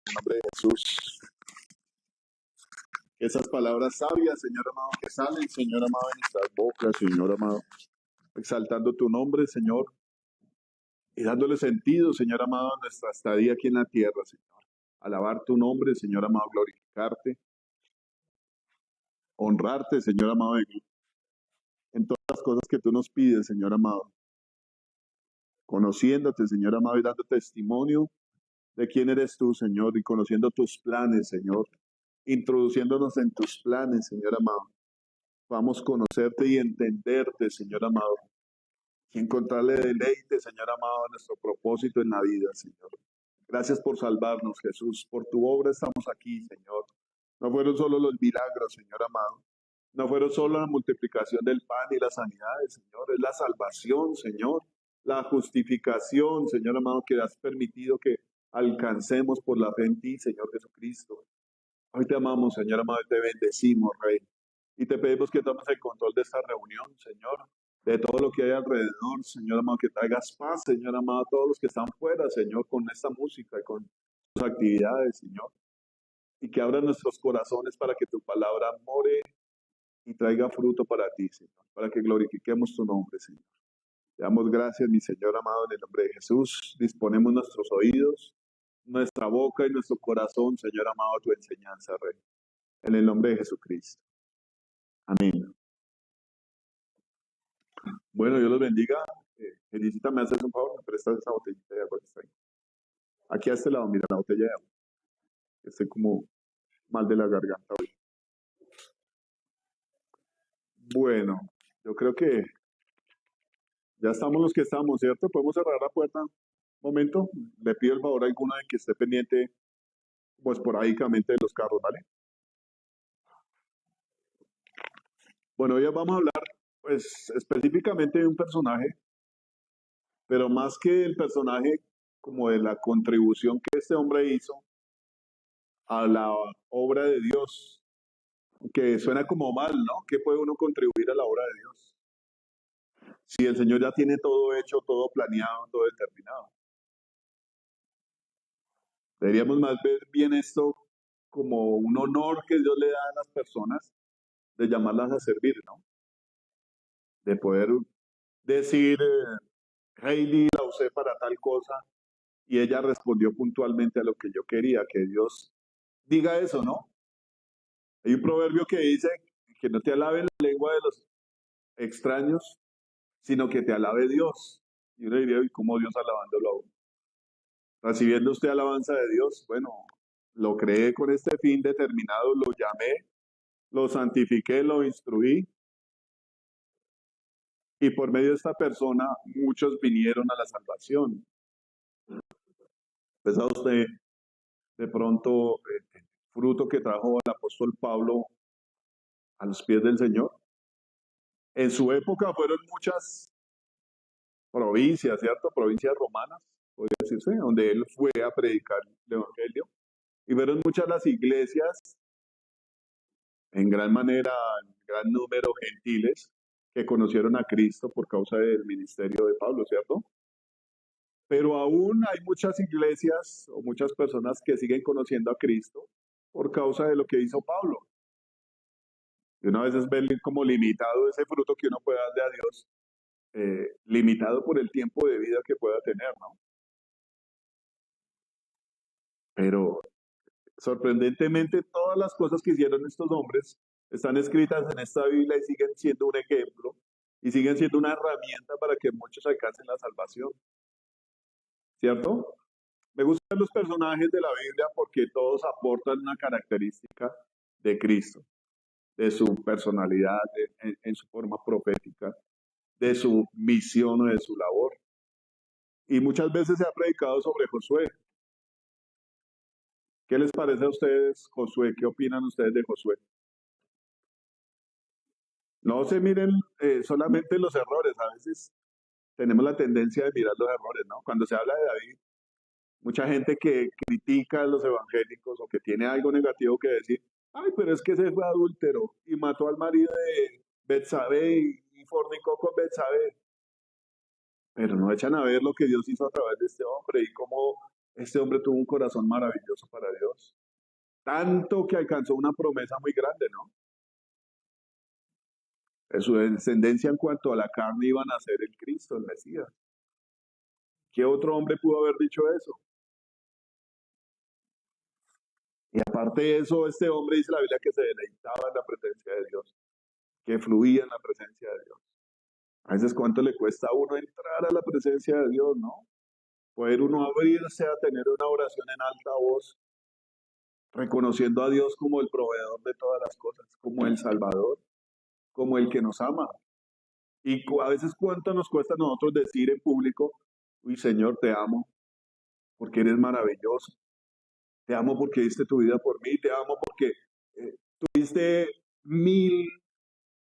en el nombre de Jesús. Esas palabras sabias, Señor amado, que salen, Señor amado, en nuestras bocas, Señor amado, exaltando tu nombre, Señor, y dándole sentido, Señor amado, a nuestra estadía aquí en la tierra, Señor. Alabar tu nombre, Señor amado, glorificarte, honrarte, Señor amado, en todas las cosas que tú nos pides, Señor amado. Conociéndote, Señor amado, y dando testimonio de quién eres tú, Señor, y conociendo tus planes, Señor, introduciéndonos en tus planes, Señor amado. Vamos a conocerte y entenderte, Señor amado, y encontrarle deleite, Señor amado, a nuestro propósito en la vida, Señor. Gracias por salvarnos, Jesús. Por tu obra estamos aquí, Señor. No fueron solo los milagros, Señor amado. No fueron solo la multiplicación del pan y las sanidades, Señor. Es la salvación, Señor. La justificación, Señor amado, que has permitido que alcancemos por la fe en ti, Señor Jesucristo. Hoy te amamos, Señor amado, y te bendecimos, Rey. Y te pedimos que tomes el control de esta reunión, Señor, de todo lo que hay alrededor, Señor amado, que traigas paz, Señor amado, a todos los que están fuera, Señor, con esta música y con sus actividades, Señor. Y que abran nuestros corazones para que tu palabra more y traiga fruto para ti, Señor, para que glorifiquemos tu nombre, Señor. Te damos gracias, mi Señor amado, en el nombre de Jesús. Disponemos nuestros oídos, nuestra boca y nuestro corazón, Señor amado, a tu enseñanza, Rey. En el nombre de Jesucristo. Amén. Bueno, Dios los bendiga. Felicita, me haces un favor, me prestas esa botellita de agua que está ahí. Aquí a este lado, mira la botella de agua. Estoy como mal de la garganta hoy. Bueno, yo creo que ya estamos los que estamos, ¿cierto? Podemos cerrar la puerta un momento. Le pido el favor a alguno de que esté pendiente, pues esporádicamente de los carros, ¿vale? Bueno, hoy vamos a hablar, pues, específicamente de un personaje, pero más que el personaje, como de la contribución que este hombre hizo a la obra de Dios, que suena como mal, ¿no? ¿Qué puede uno contribuir a la obra de Dios? Si el Señor ya tiene todo hecho, todo planeado, todo determinado. Deberíamos más ver bien esto como un honor que Dios le da a las personas de llamarlas a servir, ¿no? De poder decir, Heidi la usé para tal cosa y ella respondió puntualmente a lo que yo quería, que Dios diga eso, ¿no? Hay un proverbio que dice que no te alabe la lengua de los extraños, sino que te alabe Dios. Y uno diría, ¿y cómo Dios alabándolo a uno? Recibiendo usted alabanza de Dios, bueno, lo creé con este fin determinado, lo llamé, lo santifiqué, lo instruí, y por medio de esta persona muchos vinieron a la salvación. ¿Pensaba usted de pronto el fruto que trajo el apóstol Pablo a los pies del Señor? En su época fueron muchas provincias, ¿cierto? Provincias romanas, podría decirse, donde él fue a predicar el Evangelio. Y fueron muchas las iglesias, en gran manera, en gran número gentiles, que conocieron a Cristo por causa del ministerio de Pablo, ¿cierto? Pero aún hay muchas iglesias o muchas personas que siguen conociendo a Cristo por causa de lo que hizo Pablo. Y una vez es ver como limitado ese fruto que uno puede darle a Dios, limitado por el tiempo de vida que pueda tener, ¿no? Pero sorprendentemente todas las cosas que hicieron estos hombres están escritas en esta Biblia y siguen siendo un ejemplo y siguen siendo una herramienta para que muchos alcancen la salvación, ¿cierto? Me gustan los personajes de la Biblia porque todos aportan una característica de Cristo, de su personalidad, en su forma profética, de su misión o de su labor. Y muchas veces se ha predicado sobre Josué. ¿Qué les parece a ustedes, Josué? ¿Qué opinan ustedes de Josué? No se miren solamente los errores, a veces tenemos la tendencia de mirar los errores, ¿no? Cuando se habla de David, mucha gente que critica a los evangélicos o que tiene algo negativo que decir, ay, pero es que ese fue adúltero y mató al marido de Betsabé y fornicó con Betsabé. Pero no echan a ver lo que Dios hizo a través de este hombre y cómo Este hombre tuvo un corazón maravilloso para Dios, tanto que alcanzó una promesa muy grande, ¿no? En su descendencia en cuanto a la carne iban a ser el Cristo, el Mesías. ¿Qué otro hombre pudo haber dicho eso? Y aparte de eso, este hombre dice la Biblia que se deleitaba en la presencia de Dios, que fluía en la presencia de Dios. A veces cuánto le cuesta a uno entrar a la presencia de Dios, ¿no? Poder uno abrirse a tener una oración en alta voz, reconociendo a Dios como el proveedor de todas las cosas, como el Salvador, como el que nos ama. Y a veces cuánto nos cuesta a nosotros decir en público, uy Señor, te amo, porque eres maravilloso. Te amo porque diste tu vida por mí, te amo porque tuviste 1000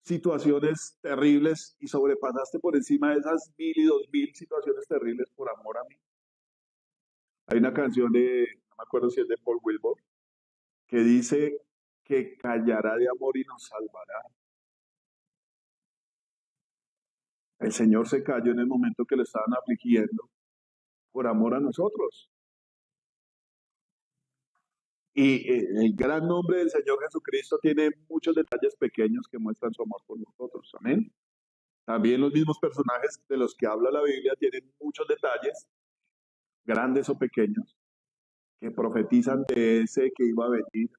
situaciones terribles y sobrepasaste por encima de esas 1000 y 2000 situaciones terribles por amor a mí. Hay una canción no me acuerdo si es de Paul Wilbur, que dice que callará de amor y nos salvará. El Señor se cayó en el momento que le estaban afligiendo por amor a nosotros. Y el gran nombre del Señor Jesucristo tiene muchos detalles pequeños que muestran su amor por nosotros. Amén. También los mismos personajes de los que habla la Biblia tienen muchos detalles, grandes o pequeños, que profetizan de ese que iba a venir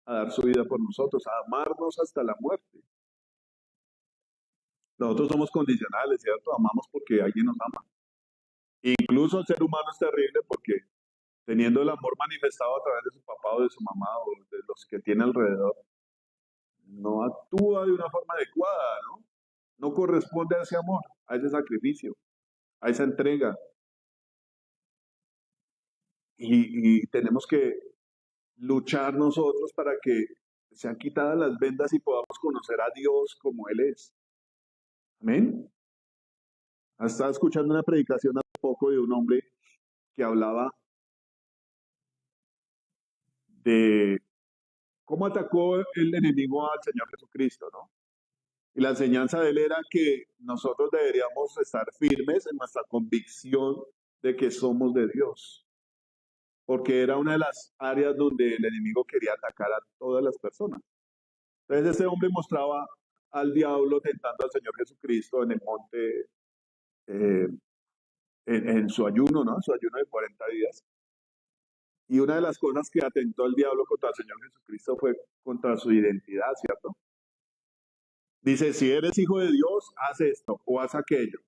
a dar su vida por nosotros, a amarnos hasta la muerte. Nosotros somos condicionales, ¿cierto? Amamos porque alguien nos ama. Incluso el ser humano es terrible porque teniendo el amor manifestado a través de su papá o de su mamá o de los que tiene alrededor, no actúa de una forma adecuada, ¿no? No corresponde a ese amor, a ese sacrificio, a esa entrega. Y tenemos que luchar nosotros para que sean quitadas las vendas y podamos conocer a Dios como Él es. Amén. Estaba escuchando una predicación hace poco de un hombre que hablaba de cómo atacó el enemigo al Señor Jesucristo, ¿no? Y la enseñanza de él era que nosotros deberíamos estar firmes en nuestra convicción de que somos de Dios, porque era una de las áreas donde el enemigo quería atacar a todas las personas. Entonces ese hombre mostraba al diablo tentando al Señor Jesucristo en el monte, eh, en su ayuno, ¿no? En su ayuno de 40 días. Y una de las cosas que atentó el diablo contra el Señor Jesucristo fue contra su identidad, ¿cierto? Dice, si eres hijo de Dios, haz esto o haz aquello.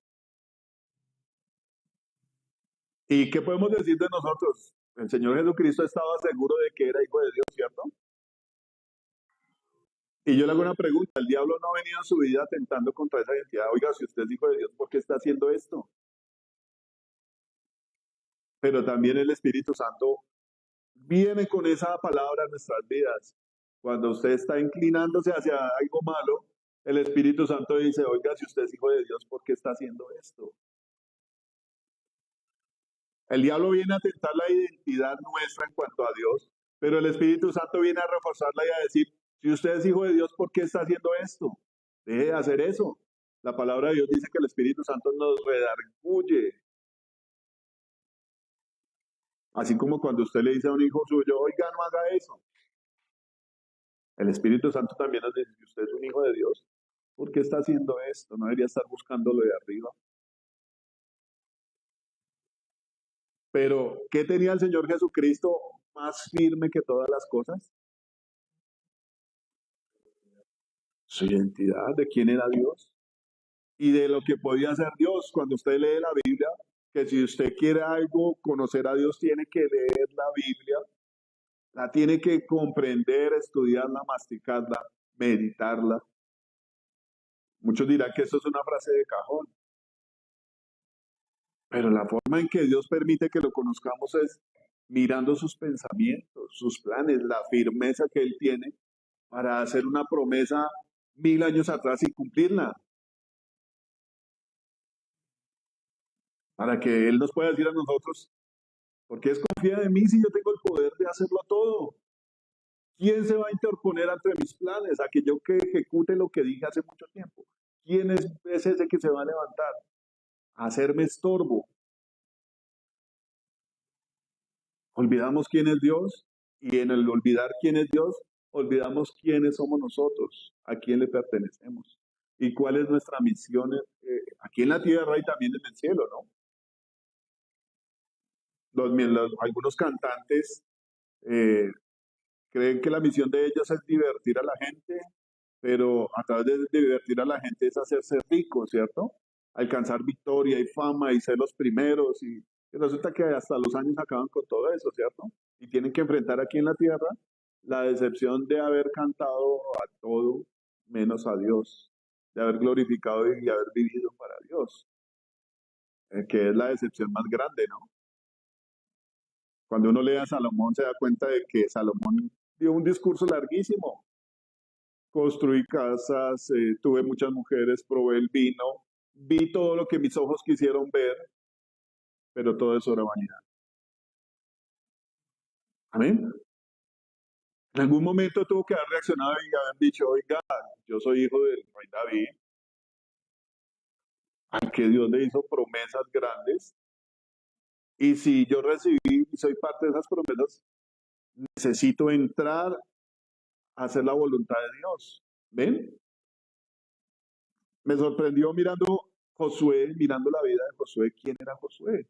¿Y qué podemos decir de nosotros? El Señor Jesucristo estaba seguro de que era hijo de Dios, ¿cierto? Y yo le hago una pregunta, el diablo no ha venido en su vida atentando contra esa identidad. Oiga, si usted es hijo de Dios, ¿por qué está haciendo esto? Pero también el Espíritu Santo viene con esa palabra a nuestras vidas. Cuando usted está inclinándose hacia algo malo, el Espíritu Santo dice, oiga, si usted es hijo de Dios, ¿por qué está haciendo esto? El diablo viene a tentar la identidad nuestra en cuanto a Dios, pero el Espíritu Santo viene a reforzarla y a decir, si usted es hijo de Dios, ¿por qué está haciendo esto? Deje de hacer eso. La palabra de Dios dice que el Espíritu Santo nos redarguye. Así como cuando usted le dice a un hijo suyo, oiga, no haga eso. El Espíritu Santo también nos dice, si usted es un hijo de Dios, ¿por qué está haciendo esto? No debería estar buscando lo de arriba. Pero, ¿qué tenía el Señor Jesucristo más firme que todas las cosas? Su identidad, de quién era Dios y de lo que podía hacer Dios. Cuando usted lee la Biblia, que si usted quiere algo, conocer a Dios, tiene que leer la Biblia, la tiene que comprender, estudiarla, masticarla, meditarla. Muchos dirán que eso es una frase de cajón, pero la forma en que Dios permite que lo conozcamos es mirando sus pensamientos, sus planes, la firmeza que Él tiene para hacer una promesa 1000 años atrás y cumplirla, para que Él nos pueda decir a nosotros, ¿por qué desconfía de mí si yo tengo el poder de hacerlo todo? ¿Quién se va a interponer entre mis planes? Aquello que ejecute lo que dije hace mucho tiempo. ¿Quién es ese que se va a levantar a hacerme estorbo? Olvidamos quién es Dios y en el olvidar quién es Dios, olvidamos quiénes somos nosotros, a quién le pertenecemos y cuál es nuestra misión aquí en la tierra y también en el cielo, ¿no? Algunos cantantes eh, creen que la misión de ellos es divertir a la gente, pero a través de divertir a la gente es hacerse rico, ¿cierto? Alcanzar victoria y fama y ser los primeros y resulta que hasta los años acaban con todo eso, ¿cierto? Y tienen que enfrentar aquí en la tierra la decepción de haber cantado a todo menos a Dios, de haber glorificado y haber vivido para Dios, que es la decepción más grande, ¿no? Cuando uno lee a Salomón se da cuenta de que Salomón dio un discurso larguísimo. Construí casas, tuve muchas mujeres, probé el vino, vi todo lo que mis ojos quisieron ver, pero todo eso era vanidad. Amén. En algún momento tuvo que haber reaccionado y haber dicho, oiga, yo soy hijo del rey David, al que Dios le hizo promesas grandes, y si yo recibí y soy parte de esas promesas, necesito entrar a hacer la voluntad de Dios. ¿Ven? Me sorprendió mirando Josué, mirando la vida de Josué, quién era Josué.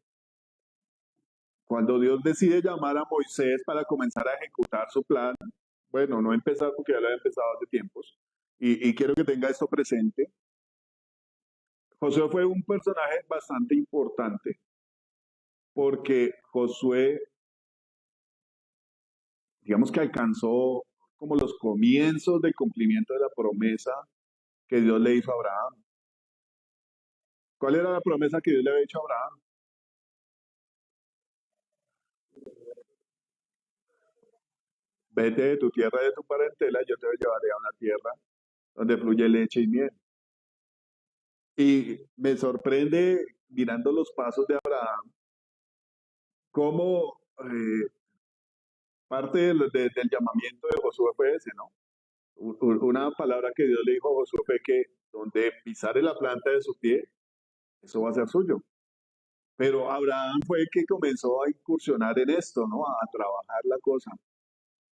Cuando Dios decide llamar a Moisés para comenzar a ejecutar su plan, bueno, no empezar porque ya lo había empezado hace tiempos, y quiero que tenga esto presente, Josué fue un personaje bastante importante porque Josué, digamos que alcanzó como los comienzos del cumplimiento de la promesa que Dios le hizo a Abraham. ¿Cuál era la promesa que Dios le había hecho a Abraham? Vete de tu tierra y de tu parentela, yo te llevaré a una tierra donde fluye leche y miel. Y me sorprende mirando los pasos de Abraham, cómo parte del llamamiento de Josué fue ese, ¿no? Una palabra que Dios le dijo a Josué fue que donde pisare la planta de su pie, eso va a ser suyo. Pero Abraham fue el que comenzó a incursionar en esto, ¿no? A trabajar la cosa.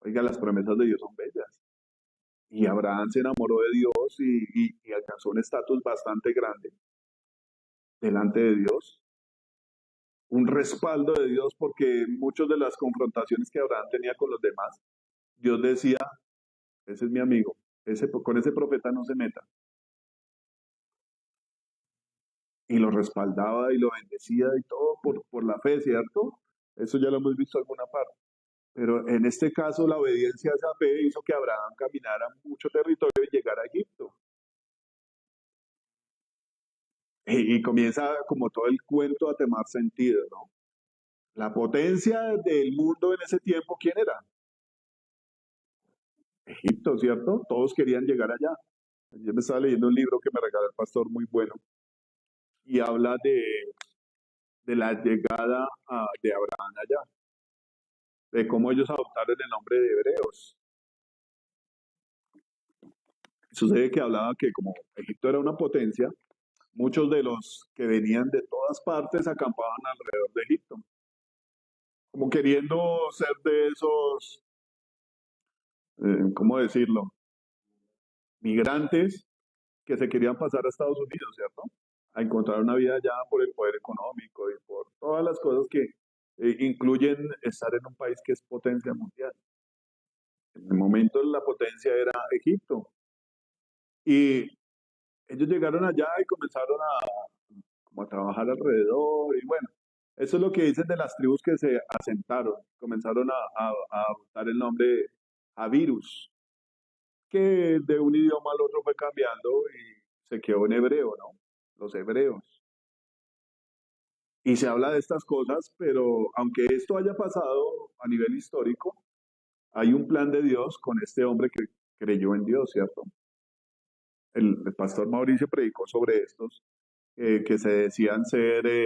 Oiga, las promesas de Dios son bellas. Y Abraham se enamoró de Dios y alcanzó un estatus bastante grande delante de Dios, un respaldo de Dios, porque muchas de las confrontaciones que Abraham tenía con los demás, Dios decía, ese es mi amigo, con ese profeta no se meta. Y lo respaldaba y lo bendecía y todo por la fe, ¿cierto? Eso ya lo hemos visto en alguna parte. Pero en este caso, la obediencia a esa fe hizo que Abraham caminara mucho territorio y llegara a Egipto. Y comienza como todo el cuento a tomar sentido, ¿no? La potencia del mundo en ese tiempo, ¿quién era? Egipto, ¿cierto? Todos querían llegar allá. Yo me estaba leyendo un libro que me regaló el pastor muy bueno y habla de la llegada de Abraham allá, de cómo ellos adoptaron el nombre de hebreos. Sucede que hablaba que como Egipto era una potencia, muchos de los que venían de todas partes acampaban alrededor de Egipto, como queriendo ser de esos, ¿cómo decirlo? Migrantes que se querían pasar a Estados Unidos, ¿cierto? A encontrar una vida allá por el poder económico y por todas las cosas que incluyen estar en un país que es potencia mundial. En el momento la potencia era Egipto. Y ellos llegaron allá y comenzaron como a trabajar alrededor y bueno, eso es lo que dicen de las tribus que se asentaron, comenzaron a adoptar el nombre Avirus, que de un idioma al otro fue cambiando y se quedó en hebreo, ¿no? Los hebreos. Y se habla de estas cosas, pero aunque esto haya pasado a nivel histórico, hay un plan de Dios con este hombre que creyó en Dios, ¿cierto? El pastor Mauricio predicó sobre estos que se decían ser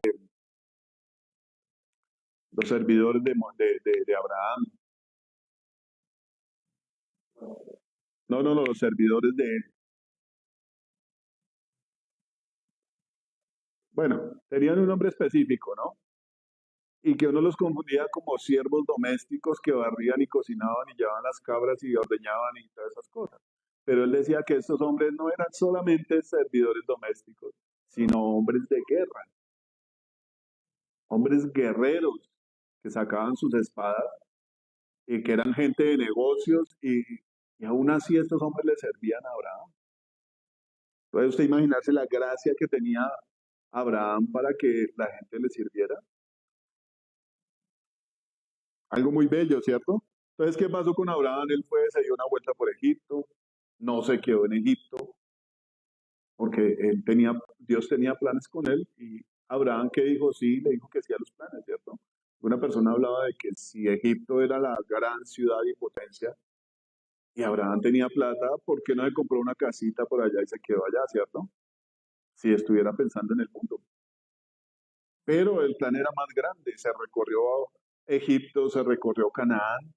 los servidores de Abraham. No, no, no, los servidores de él. Bueno, tenían un nombre específico, ¿no? y que uno los confundía como siervos domésticos que barrían y cocinaban y llevaban las cabras y ordeñaban y todas esas cosas. Pero él decía que estos hombres no eran solamente servidores domésticos, sino hombres de guerra, hombres guerreros que sacaban sus espadas y que eran gente de negocios y aún así estos hombres le servían a Abraham. ¿Puede usted imaginarse la gracia que tenía Abraham para que la gente le sirviera? Algo muy bello, ¿cierto? Entonces, ¿qué pasó con Abraham? Él fue, se dio una vuelta por Egipto, no se quedó en Egipto, porque Dios tenía planes con él, y Abraham, ¿qué dijo? Sí, le dijo que sí a los planes, ¿cierto? Una persona hablaba de que si Egipto era la gran ciudad y potencia, y Abraham tenía plata, ¿por qué no le compró una casita por allá y se quedó allá, ¿cierto? Si estuviera pensando en el mundo. Pero el plan era más grande, se recorrió Egipto, se recorrió Canaán,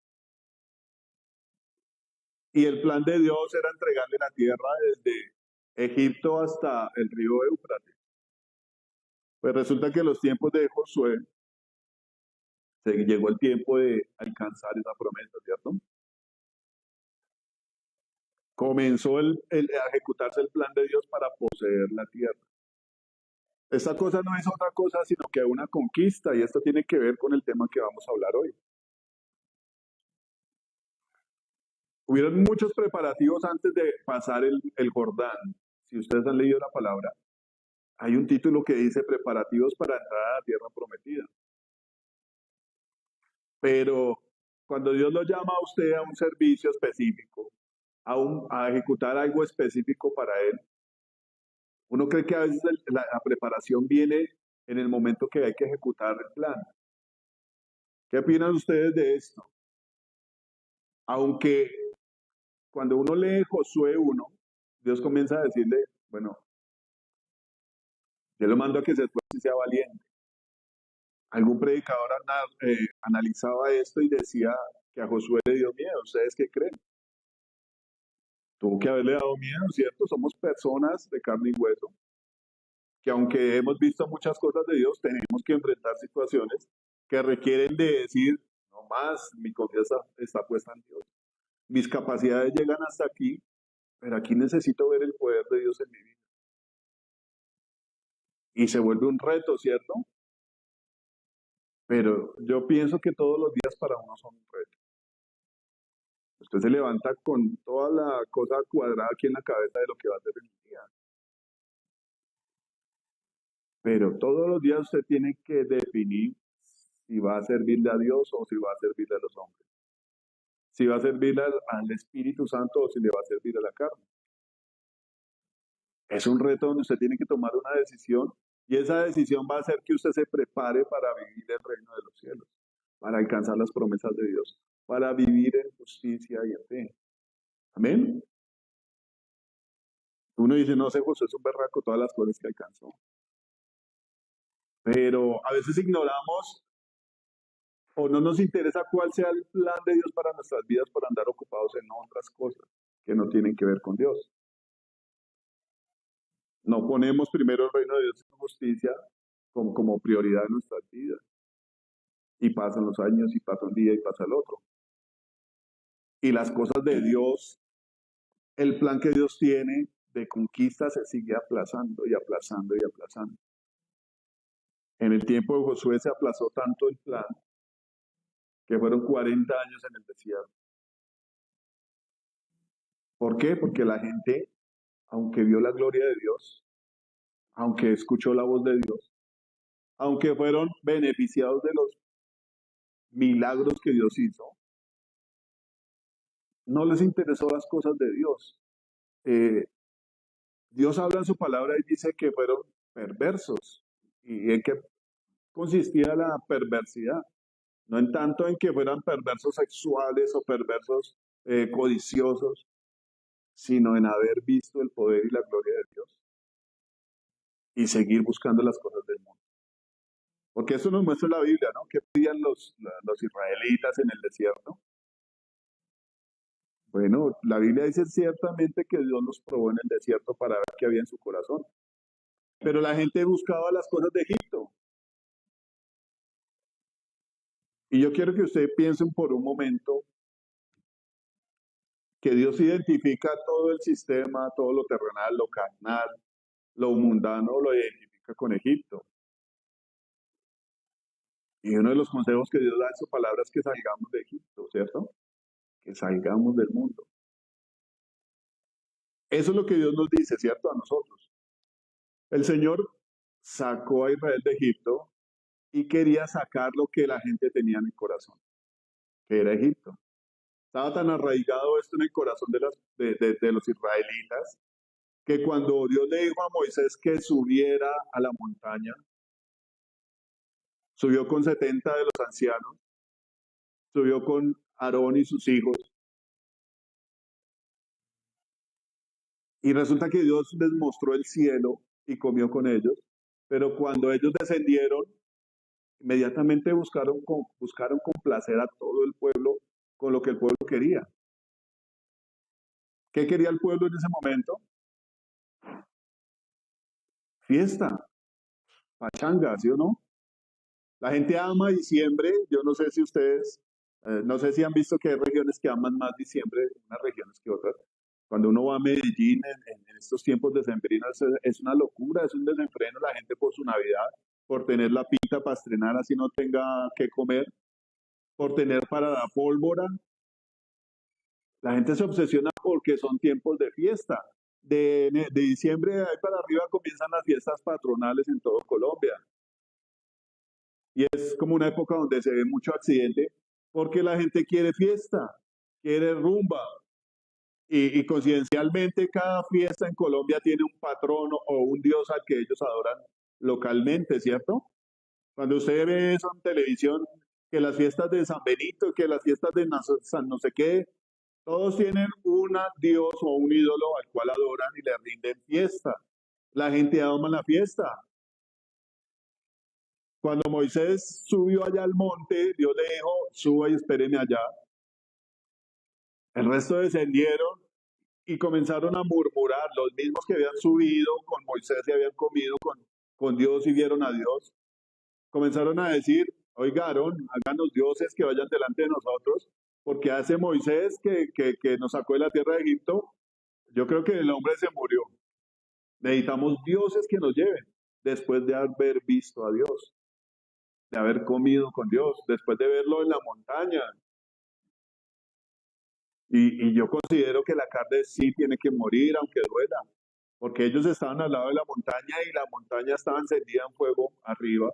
y el plan de Dios era entregarle la tierra desde Egipto hasta el río Éufrates. Pues resulta que en los tiempos de Josué se llegó el tiempo de alcanzar esa promesa, ¿cierto? Comenzó a ejecutarse el plan de Dios para poseer la tierra. Esta cosa no es otra cosa sino que una conquista, y esto tiene que ver con el tema que vamos a hablar hoy. Hubieron muchos preparativos antes de pasar el Jordán. Si ustedes han leído la palabra, hay un título que dice preparativos para entrar a la tierra prometida. Pero cuando Dios lo llama a usted a un servicio específico, a ejecutar algo específico para Él, uno cree que a veces la preparación viene en el momento que hay que ejecutar el plan. ¿Qué opinan ustedes de esto? Aunque cuando uno lee Josué 1, Dios comienza a decirle, bueno, yo lo mando a que se esfuerce y sea valiente. Algún predicador analizaba esto y decía que a Josué le dio miedo. ¿Ustedes qué creen? Tuvo que haberle dado miedo, ¿cierto? Somos personas de carne y hueso, que aunque hemos visto muchas cosas de Dios, tenemos que enfrentar situaciones que requieren de decir, no más, mi confianza está puesta en Dios. Mis capacidades llegan hasta aquí, pero aquí necesito ver el poder de Dios en mi vida. Y se vuelve un reto, ¿cierto? Pero yo pienso que todos los días para uno son un reto. Usted se levanta con toda la cosa cuadrada aquí en la cabeza de lo que va a hacer el día. Pero todos los días usted tiene que definir si va a servirle a Dios o si va a servirle a los hombres. Si va a servirle al Espíritu Santo o si le va a servir a la carne. Es un reto donde usted tiene que tomar una decisión, y esa decisión va a hacer que usted se prepare para vivir el reino de los cielos, para alcanzar las promesas de Dios, para vivir en justicia y en fe. Amén. Uno dice, no sé, José es un berraco, todas las cosas que alcanzó. Pero a veces ignoramos o no nos interesa cuál sea el plan de Dios para nuestras vidas por andar ocupados en otras cosas que no tienen que ver con Dios. No ponemos primero el reino de Dios y su justicia como prioridad en nuestras vidas. Y pasan los años y pasa un día y pasa el otro. Y las cosas de Dios, el plan que Dios tiene de conquista se sigue aplazando y aplazando y aplazando. En el tiempo de Josué se aplazó tanto el plan que fueron 40 años en el desierto. ¿Por qué? Porque la gente, aunque vio la gloria de Dios, aunque escuchó la voz de Dios, aunque fueron beneficiados de los milagros que Dios hizo, no les interesó las cosas de Dios. Eh, Dios habla en su palabra y dice que fueron perversos. ¿Y en qué consistía la perversidad? No en tanto en que fueran perversos sexuales o perversos codiciosos, sino en haber visto el poder y la gloria de Dios y seguir buscando las cosas del mundo. Porque eso nos muestra la Biblia, ¿no? ¿Qué pedían los israelitas en el desierto? Bueno, la Biblia dice ciertamente que Dios los probó en el desierto para ver qué había en su corazón. Pero la gente buscaba las cosas de Egipto. Y yo quiero que ustedes piensen por un momento que Dios identifica todo el sistema, todo lo terrenal, lo carnal, lo mundano, lo identifica con Egipto. Y uno de los consejos que Dios da en su palabra es que salgamos de Egipto, ¿cierto? Que salgamos del mundo. Eso es lo que Dios nos dice, ¿cierto? A nosotros. El Señor sacó a Israel de Egipto y quería sacar lo que la gente tenía en el corazón, que era Egipto. Estaba tan arraigado esto en el corazón de los israelitas que cuando Dios le dijo a Moisés que subiera a la montaña, subió con 70 de los ancianos, subió con Aarón y sus hijos, y resulta que Dios les mostró el cielo y comió con ellos, pero cuando ellos descendieron, inmediatamente buscaron complacer a todo el pueblo con lo que el pueblo quería. ¿Qué quería el pueblo en ese momento? Fiesta, pachanga, ¿sí o no? La gente ama diciembre. Yo no sé si ustedes, no sé si han visto que hay regiones que aman más diciembre, unas regiones que otras. Cuando uno va a Medellín en estos tiempos decembrinos es una locura, es un desenfreno la gente por su Navidad, por tener la pinta para estrenar así no tenga que comer, por tener para la pólvora. La gente se obsesiona porque son tiempos de fiesta. De diciembre de ahí para arriba comienzan las fiestas patronales en todo Colombia. Y es como una época donde se ve mucho accidente porque la gente quiere fiesta, quiere rumba. Y coincidencialmente cada fiesta en Colombia tiene un patrono o un dios al que ellos adoran localmente, ¿cierto? Cuando usted ve eso en televisión, que las fiestas de San Benito, que las fiestas de San no sé qué, todos tienen un dios o un ídolo al cual adoran y le rinden fiesta. La gente ama la fiesta. Cuando Moisés subió allá al monte, Dios le dijo, suba y espéreme allá. El resto descendieron y comenzaron a murmurar, los mismos que habían subido con Moisés y habían comido con Dios y vieron a Dios, comenzaron a decir, oigaron, háganos dioses que vayan delante de nosotros, porque hace Moisés que nos sacó de la tierra de Egipto, yo creo que el hombre se murió. Necesitamos dioses que nos lleven después de haber visto a Dios, de haber comido con Dios, después de verlo en la montaña. Y yo considero que la carne sí tiene que morir, aunque duela, porque ellos estaban al lado de la montaña y la montaña estaba encendida en fuego arriba.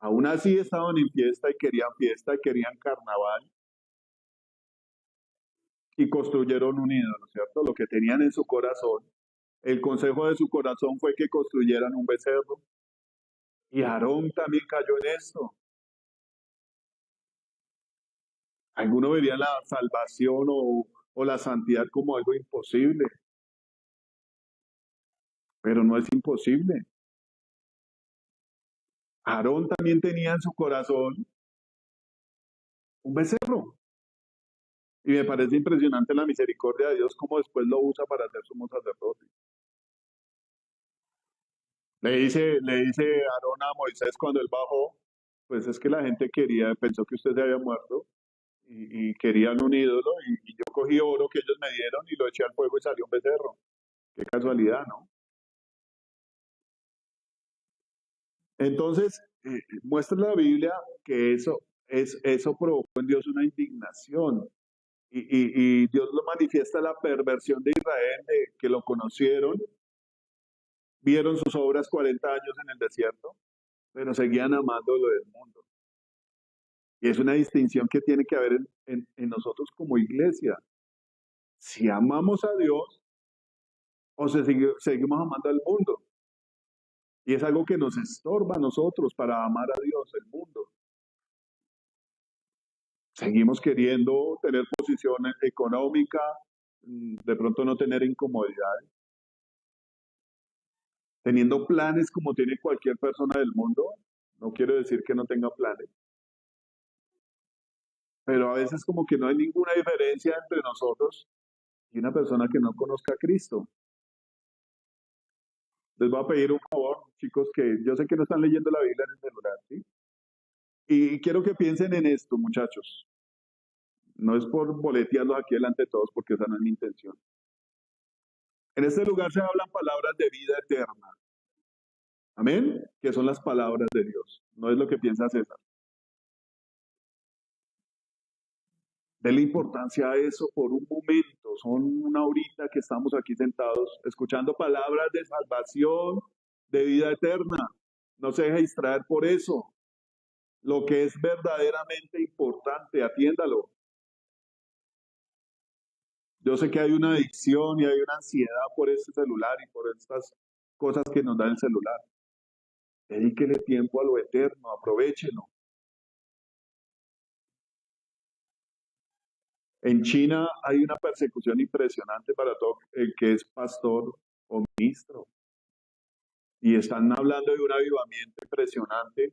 Aún así estaban en fiesta y querían carnaval y construyeron un ídolo, ¿cierto? Lo que tenían en su corazón. El consejo de su corazón fue que construyeran un becerro. Y Aarón también cayó en esto. Algunos verían la salvación o la santidad como algo imposible, pero no es imposible. Aarón también tenía en su corazón un becerro. Y me parece impresionante la misericordia de Dios, como después lo usa para hacer sumo sacerdote. Le dice Aarón a Moisés cuando él bajó, pues es que la gente pensó que usted se había muerto y querían un ídolo y yo cogí oro que ellos me dieron y lo eché al fuego y salió un becerro. Qué casualidad, ¿no? Entonces, muestra la Biblia que eso provocó en Dios una indignación. Y Dios lo manifiesta la perversión de Israel, de que lo conocieron, vieron sus obras 40 años en el desierto, pero seguían amando lo del mundo. Y es una distinción que tiene que haber en nosotros como iglesia. Si amamos a Dios o seguimos amando al mundo. Y es algo que nos estorba a nosotros para amar a Dios, el mundo. Seguimos queriendo tener posición económica, de pronto no tener incomodidades, teniendo planes como tiene cualquier persona del mundo. No quiero decir que no tenga planes, pero a veces como que no hay ninguna diferencia entre nosotros y una persona que no conozca a Cristo. Les voy a pedir un favor, chicos, que yo sé que no están leyendo la Biblia en el celular, ¿sí? Y quiero que piensen en esto, muchachos. No es por boletearlos aquí delante de todos, porque esa no es mi intención. En este lugar se hablan palabras de vida eterna. Amén. Que son las palabras de Dios. No es lo que piensa César. Dele importancia a eso por un momento. Son una horita que estamos aquí sentados escuchando palabras de salvación, de vida eterna. No se deje distraer por eso. Lo que es verdaderamente importante, atiéndalo. Yo sé que hay una adicción y hay una ansiedad por este celular y por estas cosas que nos da el celular. Dedíquele tiempo a lo eterno, aprovechelo. En China hay una persecución impresionante para todo el que es pastor o ministro. Y están hablando de un avivamiento impresionante.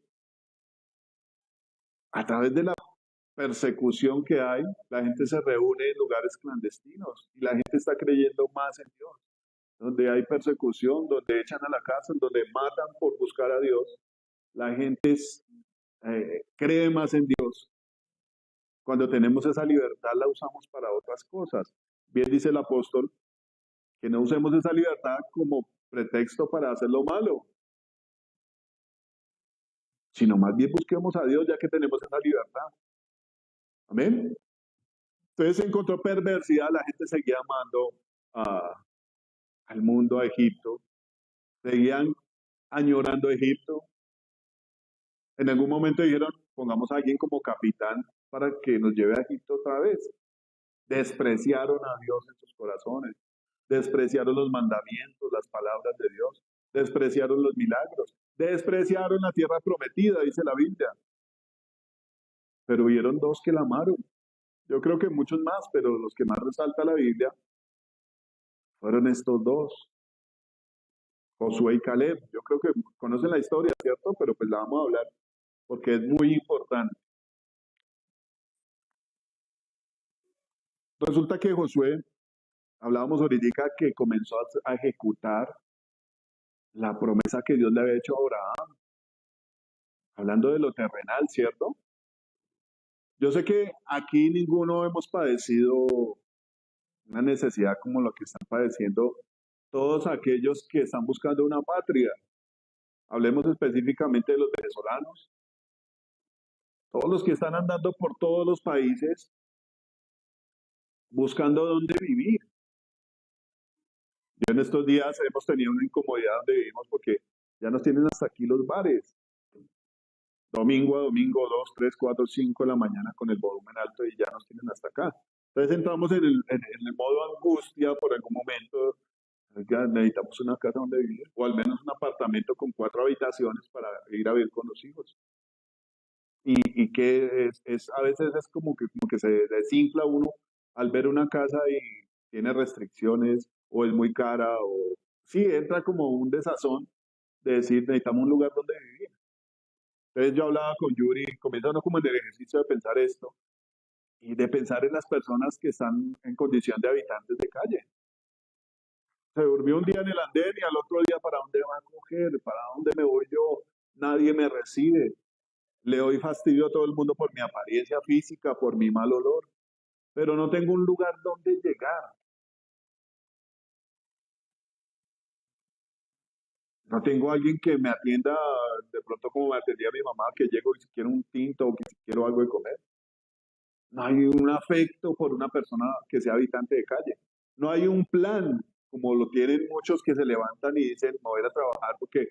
A través de la persecución que hay, la gente se reúne en lugares clandestinos y la gente está creyendo más en Dios. Donde hay persecución, donde echan a la cárcel, donde matan por buscar a Dios, la gente cree más en Dios. Cuando tenemos esa libertad la usamos para otras cosas. Bien dice el apóstol, que no usemos esa libertad como pretexto para hacer lo malo, sino más bien busquemos a Dios ya que tenemos esa libertad. Amén. Entonces se encontró perversidad, la gente seguía amando al mundo, a Egipto, seguían añorando a Egipto. En algún momento dijeron, pongamos a alguien como capitán para que nos lleve a Egipto otra vez. Despreciaron a Dios en sus corazones, despreciaron los mandamientos, las palabras de Dios, despreciaron los milagros, despreciaron la tierra prometida, dice la Biblia. Pero hubieron dos que la amaron. Yo creo que muchos más, pero los que más resalta la Biblia fueron estos dos, Josué y Caleb. Yo creo que conocen la historia, ¿cierto? Pero pues la vamos a hablar porque es muy importante. Resulta que Josué, hablábamos ahorita que comenzó a ejecutar la promesa que Dios le había hecho a Abraham, hablando de lo terrenal, ¿cierto? Yo sé que aquí ninguno hemos padecido una necesidad como lo que están padeciendo todos aquellos que están buscando una patria. Hablemos específicamente de los venezolanos, todos los que están andando por todos los países buscando dónde vivir. Yo en estos días hemos tenido una incomodidad donde vivimos porque ya nos tienen hasta aquí los bares. Domingo a domingo, 2, 3, 4, 5 de la mañana con el volumen alto y ya nos tienen hasta acá. Entonces entramos en el modo angustia por algún momento. Oiga, necesitamos una casa donde vivir o al menos un apartamento con 4 habitaciones para ir a vivir con los hijos. Y que a veces es como que se desinfla uno al ver una casa y tiene restricciones o es muy cara o sí, entra como un desazón de decir necesitamos un lugar donde vivir. Entonces yo hablaba con Yuri, comienza uno como en el ejercicio de pensar esto y de pensar en las personas que están en condición de habitantes de calle. Se durmió un día en el andén y al otro día, ¿para dónde va a coger? ¿Para dónde me voy yo? Nadie me recibe. Le doy fastidio a todo el mundo por mi apariencia física, por mi mal olor, pero no tengo un lugar donde llegar. No tengo alguien que me atienda de pronto como me atendía mi mamá, que llego y si quiero un tinto o que si quiero algo de comer. No hay un afecto por una persona que sea habitante de calle. No hay un plan, como lo tienen muchos que se levantan y dicen, me voy a ir a trabajar porque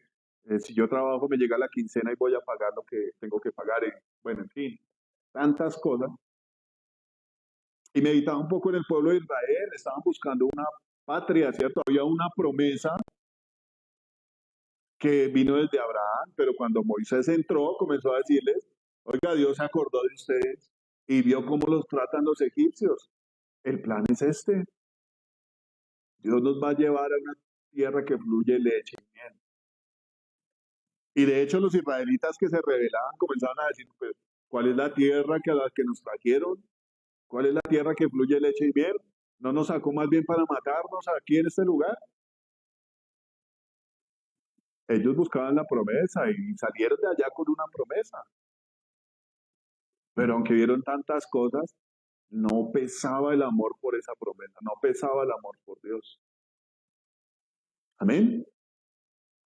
si yo trabajo me llega la quincena y voy a pagar lo que tengo que pagar. Y, bueno, en fin, tantas cosas. Y meditaba un poco en el pueblo de Israel, estaban buscando una patria, ¿cierto? Había una promesa que vino desde Abraham, pero cuando Moisés entró, comenzó a decirles, oiga, Dios se acordó de ustedes y vio cómo los tratan los egipcios. El plan es este. Dios nos va a llevar a una tierra que fluye leche y miel. Y de hecho los israelitas que se rebelaban comenzaban a decir, pues, ¿cuál es la tierra que a la que nos trajeron? ¿Cuál es la tierra que fluye leche y miel? ¿No nos sacó más bien para matarnos aquí en este lugar? Ellos buscaban la promesa y salieron de allá con una promesa. Pero aunque vieron tantas cosas, no pesaba el amor por esa promesa, no pesaba el amor por Dios. Amén.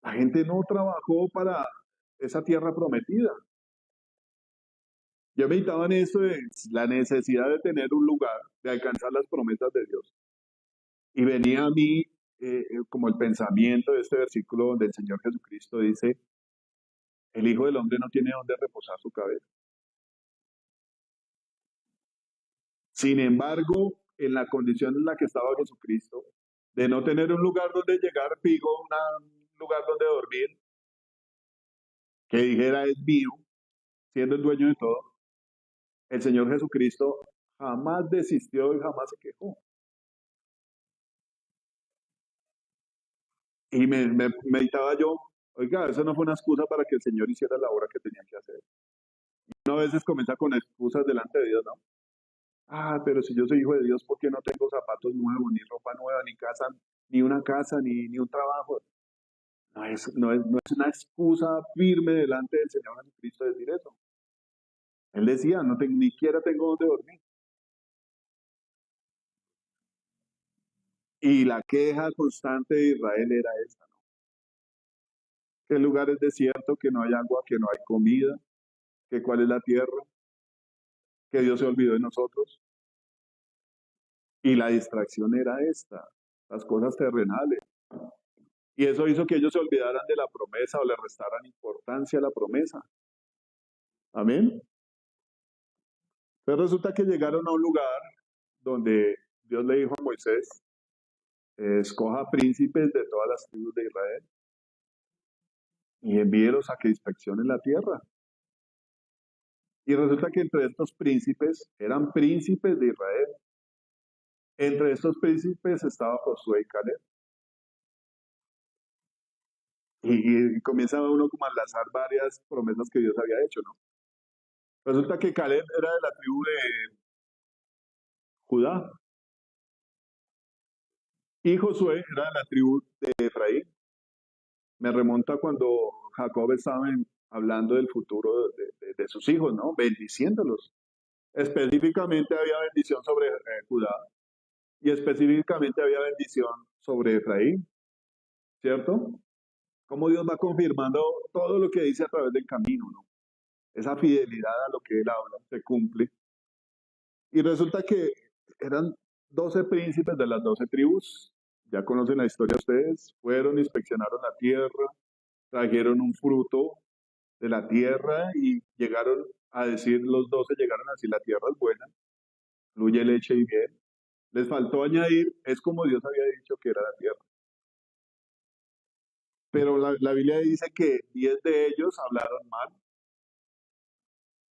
La gente no trabajó para esa tierra prometida. Yo meditaba en eso de la necesidad de tener un lugar, de alcanzar las promesas de Dios. Y venía a mí como el pensamiento de este versículo donde el Señor Jesucristo dice, el Hijo del Hombre no tiene dónde reposar su cabeza. Sin embargo, en la condición en la que estaba Jesucristo, de no tener un lugar donde llegar, fijo, un lugar donde dormir, que dijera es mío, siendo el dueño de todo, el Señor Jesucristo jamás desistió y jamás se quejó. Y me meditaba yo, oiga, eso no fue una excusa para que el Señor hiciera la obra que tenía que hacer. Uno a veces comienza con excusas delante de Dios, ¿no? Ah, pero si yo soy hijo de Dios, ¿por qué no tengo zapatos nuevos, ni ropa nueva, ni casa, ni una casa, ni un trabajo? No es una excusa firme delante del Señor Jesucristo decir eso. Él decía, ni siquiera tengo dónde dormir. Y la queja constante de Israel era esta, ¿no? Que el lugar es desierto, que no hay agua, que no hay comida, que cuál es la tierra, que Dios se olvidó de nosotros. Y la distracción era esta, las cosas terrenales. Y eso hizo que ellos se olvidaran de la promesa o le restaran importancia a la promesa. Amén. Entonces resulta que llegaron a un lugar donde Dios le dijo a Moisés, escoja príncipes de todas las tribus de Israel y envíelos a que inspeccionen la tierra. Y resulta que entre estos príncipes eran príncipes de Israel. Entre estos príncipes estaba Josué y Caleb. Y comienza uno como a enlazar varias promesas que Dios había hecho, ¿no? Resulta que Caleb era de la tribu de Judá y Josué era de la tribu de Efraín. Me remonta cuando Jacob estaba hablando del futuro de sus hijos, ¿no? Bendiciéndolos. Específicamente había bendición sobre Judá y específicamente había bendición sobre Efraín, ¿cierto? Cómo Dios va confirmando todo lo que dice a través del camino, ¿no? Esa fidelidad a lo que Él habla se cumple. Y resulta que eran 12 príncipes de las 12 tribus, ya conocen la historia ustedes, fueron, inspeccionaron la tierra, trajeron un fruto de la tierra y llegaron a decir, los 12 llegaron a decir, la tierra es buena, fluye leche y miel. Les faltó añadir, es como Dios había dicho que era la tierra. Pero la Biblia dice que 10 de ellos hablaron mal,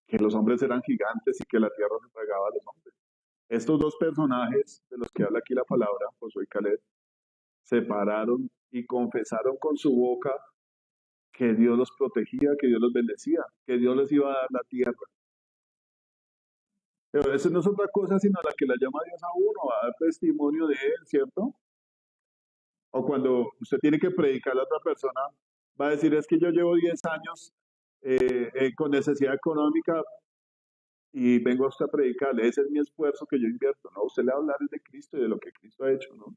que los hombres eran gigantes y que la tierra se tragaba a los hombres. Estos dos personajes de los que habla aquí la palabra, Josué y Caleb, se pararon y confesaron con su boca que Dios los protegía, que Dios los bendecía, que Dios les iba a dar la tierra. Pero eso no es otra cosa sino la que la llama Dios a uno, a dar testimonio de Él, ¿cierto? O cuando usted tiene que predicar a otra persona, va a decir, es que yo llevo 10 años con necesidad económica y vengo a usted a predicarle, ese es mi esfuerzo que yo invierto, ¿no? Usted le va a hablar de Cristo y de lo que Cristo ha hecho, ¿no?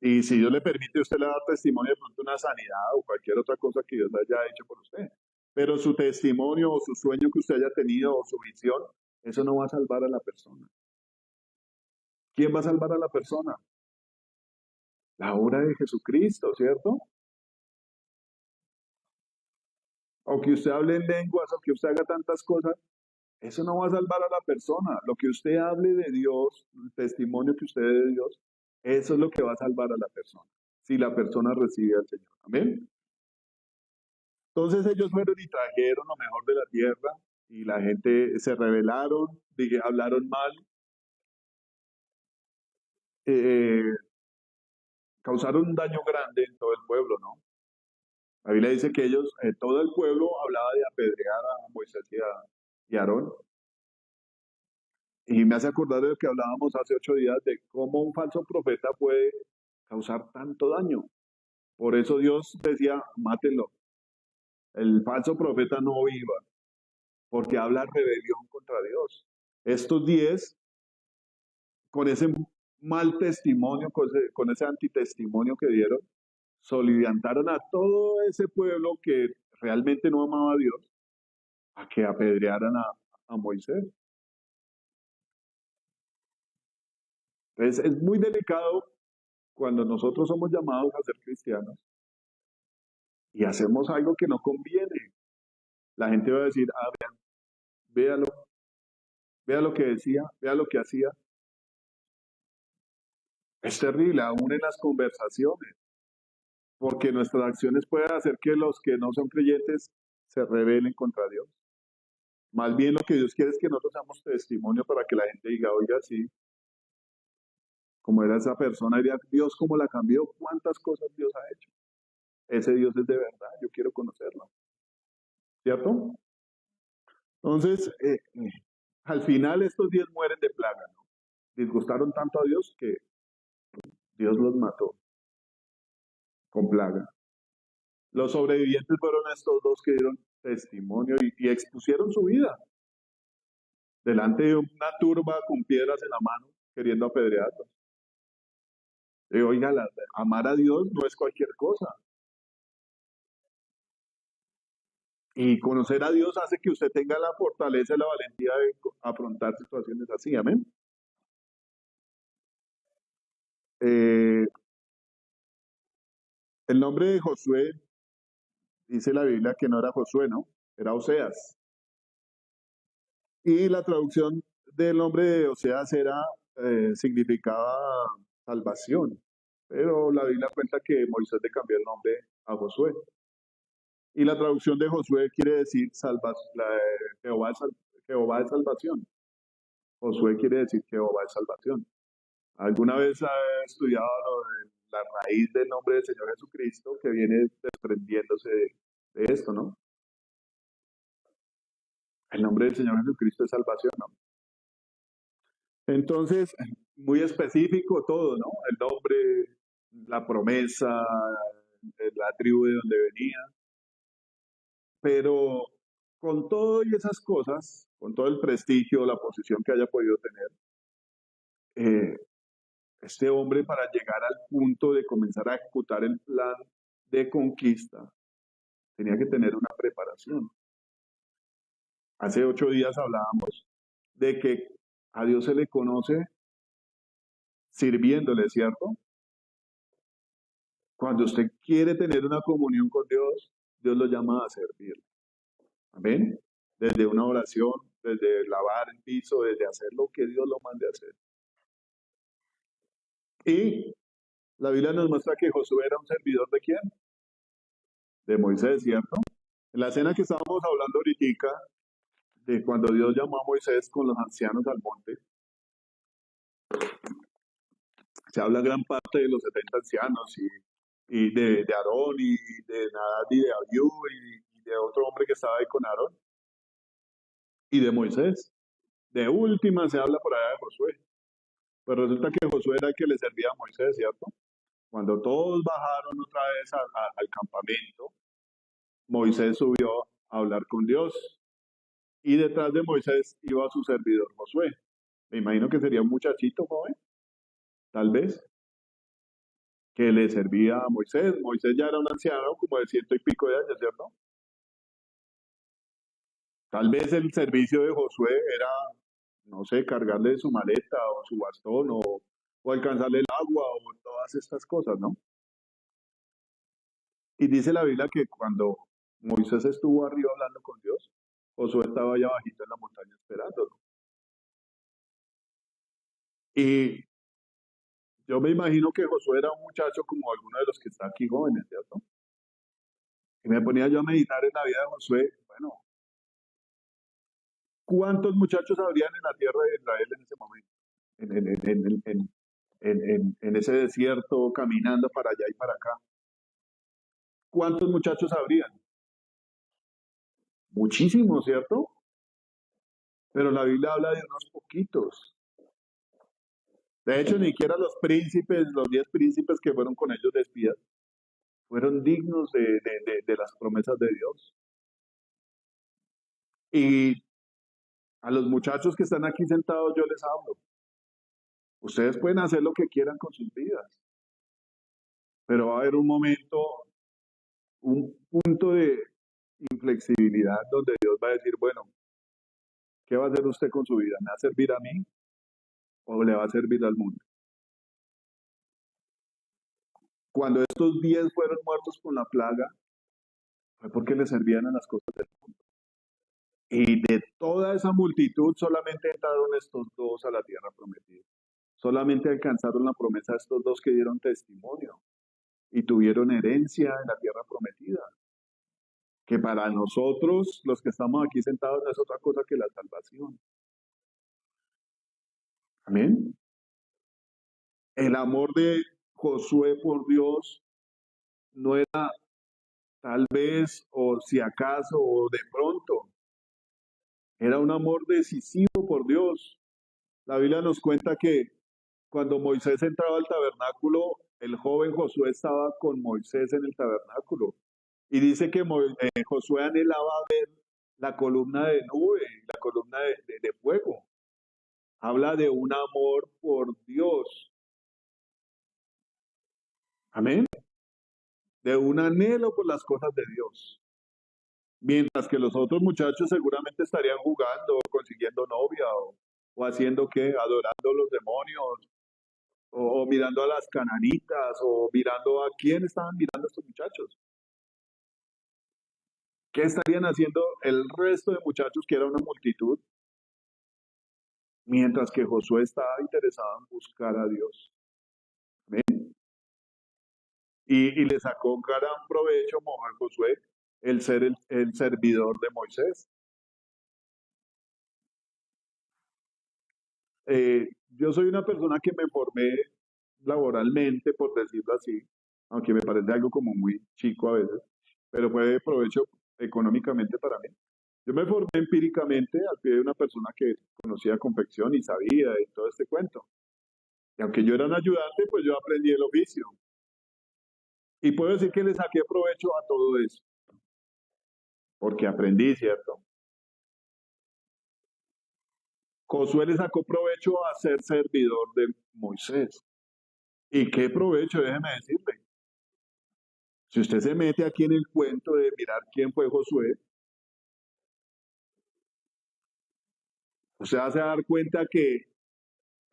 Y si Dios le permite, usted le va a dar testimonio de pronto una sanidad o cualquier otra cosa que Dios haya hecho por usted. Pero su testimonio o su sueño que usted haya tenido o su visión, eso no va a salvar a la persona. ¿Quién va a salvar a la persona? La obra de Jesucristo, ¿cierto? Aunque usted hable en lenguas, aunque usted haga tantas cosas, eso no va a salvar a la persona. Lo que usted hable de Dios, el testimonio que usted dé de Dios, eso es lo que va a salvar a la persona. Si la persona recibe al Señor. Amén. Entonces ellos fueron y trajeron lo mejor de la tierra y la gente se rebelaron, hablaron mal, eh, causaron un daño grande en todo el pueblo, ¿no? La Biblia dice que ellos, todo el pueblo hablaba de apedrear a Moisés y a Aarón. Y me hace acordar de lo que hablábamos hace 8 días de cómo un falso profeta puede causar tanto daño. Por eso Dios decía, mátenlo. El falso profeta no viva. porque habla rebelión contra Dios. Estos 10, con ese mal testimonio, con ese antitestimonio que dieron, soliviantaron a todo ese pueblo que realmente no amaba a Dios, a que apedrearan a Moisés. Entonces es muy delicado cuando nosotros somos llamados a ser cristianos y hacemos algo que no conviene. La gente va a decir, ah, véalo, vea lo que decía, vea lo que hacía. Es terrible, aún en las conversaciones, porque nuestras acciones pueden hacer que los que no son creyentes se rebelen contra Dios. Más bien lo que Dios quiere es que nosotros damos testimonio para que la gente diga, oiga, sí, como era esa persona, diría, Dios cómo la cambió, cuántas cosas Dios ha hecho. Ese Dios es de verdad, yo quiero conocerlo, ¿cierto? Entonces, al final estos 10 mueren de plaga, ¿no? Disgustaron tanto a Dios que Dios los mató con plaga. Los sobrevivientes fueron estos dos que dieron testimonio y expusieron su vida delante de una turba con piedras en la mano, queriendo apedrearlos. Y oiga, amar a Dios no es cualquier cosa. Y conocer a Dios hace que usted tenga la fortaleza y la valentía de afrontar situaciones así. Amén. Eh, el nombre de Josué, dice la Biblia que no era Josué, ¿no? Era Oseas. Y la traducción del nombre de Oseas significaba salvación. Pero la Biblia cuenta que Moisés le cambió el nombre a Josué. Y la traducción de Josué quiere decir Jehová, Jehová es salvación. Josué quiere decir Jehová es salvación. ¿Alguna vez ha estudiado la raíz del nombre del Señor Jesucristo que viene desprendiéndose de esto, ¿no? El nombre del Señor Jesucristo es salvación, ¿no? Entonces, muy específico todo, ¿no? El nombre, la promesa, la tribu de donde venía. Pero con todo y esas cosas, con todo el prestigio, la posición que haya podido tener, este hombre para llegar al punto de comenzar a ejecutar el plan de conquista, tenía que tener una preparación. Hace 8 días hablábamos de que a Dios se le conoce sirviéndole, ¿cierto? Cuando usted quiere tener una comunión con Dios, Dios lo llama a servirle. Amén. Desde una oración, desde lavar el piso, desde hacer lo que Dios lo mande a hacer. Y la Biblia nos muestra que Josué era un servidor de quién? De Moisés, ¿cierto? En la escena que estábamos hablando ahorita, de cuando Dios llamó a Moisés con los ancianos al monte, se habla gran parte de los 70 ancianos y de Aarón y de Nadab y de Abiú y de otro hombre que estaba ahí con Aarón y de Moisés. De última se habla por allá de Josué. Pero resulta que Josué era el que le servía a Moisés, ¿cierto? Cuando todos bajaron otra vez al campamento, Moisés subió a hablar con Dios y detrás de Moisés iba su servidor Josué. Me imagino que sería un muchachito joven, tal vez, que le servía a Moisés. Moisés ya era un anciano, como de 100 y pico de años, ¿cierto? Tal vez el servicio de Josué era, no sé, cargarle su maleta o su bastón o alcanzarle el agua o todas estas cosas, ¿no? Y dice la Biblia que cuando Moisés estuvo arriba hablando con Dios, Josué estaba allá bajito en la montaña esperándolo. Y yo me imagino que Josué era un muchacho como alguno de los que está aquí jóvenes, ¿cierto? Y me ponía yo a meditar en la vida de Josué. Bueno, ¿cuántos muchachos habrían en la tierra de Israel en ese momento? En ese desierto, caminando para allá y para acá. ¿Cuántos muchachos habrían? Muchísimos, ¿cierto? Pero la Biblia habla de unos poquitos. De hecho, ni siquiera los príncipes, los 10 príncipes que fueron con ellos de espías, fueron dignos de las promesas de Dios. Y a los muchachos que están aquí sentados yo les hablo. Ustedes pueden hacer lo que quieran con sus vidas, pero va a haber un momento, un punto de inflexibilidad donde Dios va a decir, bueno, ¿qué va a hacer usted con su vida? ¿Me va a servir a mí o le va a servir al mundo? Cuando estos 10 fueron muertos con la plaga, fue porque le servían a las cosas del mundo. Y de toda esa multitud solamente entraron estos dos a la tierra prometida. Solamente alcanzaron la promesa estos dos que dieron testimonio y tuvieron herencia en la tierra prometida. Que para nosotros, los que estamos aquí sentados, no es otra cosa que la salvación. Amén. El amor de Josué por Dios no era tal vez o si acaso o de pronto. Era un amor decisivo por Dios. La Biblia nos cuenta que cuando Moisés entraba al tabernáculo, el joven Josué estaba con Moisés en el tabernáculo. Y dice que Josué anhelaba ver la columna de nube, la columna de fuego. Habla de un amor por Dios. Amén. De un anhelo por las cosas de Dios. Mientras que los otros muchachos seguramente estarían jugando, consiguiendo novia o haciendo qué, adorando a los demonios o mirando a las cananitas o mirando a quién estaban mirando estos muchachos. ¿Qué estarían haciendo el resto de muchachos que era una multitud? Mientras que Josué estaba interesado en buscar a Dios. ¿Ven? Y le sacó gran provecho a Josué el ser el servidor de Moisés. Yo soy una persona que me formé laboralmente, por decirlo así, aunque me parece algo como muy chico a veces, pero fue de provecho económicamente para mí. Yo me formé empíricamente al pie de una persona que conocía confección y sabía y todo este cuento. Y aunque yo era un ayudante, pues yo aprendí el oficio. Y puedo decir que le saqué provecho a todo eso, porque aprendí, ¿cierto? Josué le sacó provecho a ser servidor de Moisés. ¿Y qué provecho? Déjeme decirle. Si usted se mete aquí en el cuento de mirar quién fue Josué, usted va a dar cuenta que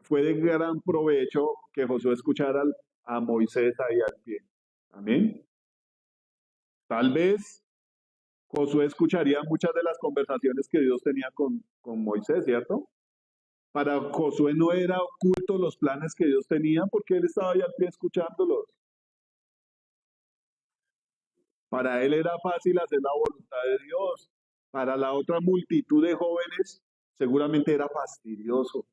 fue de gran provecho que Josué escuchara a Moisés ahí al pie. Amén. Tal vez Josué escucharía muchas de las conversaciones que Dios tenía con Moisés, ¿cierto? Para Josué no era oculto los planes que Dios tenía porque él estaba ahí al pie escuchándolos. Para él era fácil hacer la voluntad de Dios. Para la otra multitud de jóvenes seguramente era fastidioso.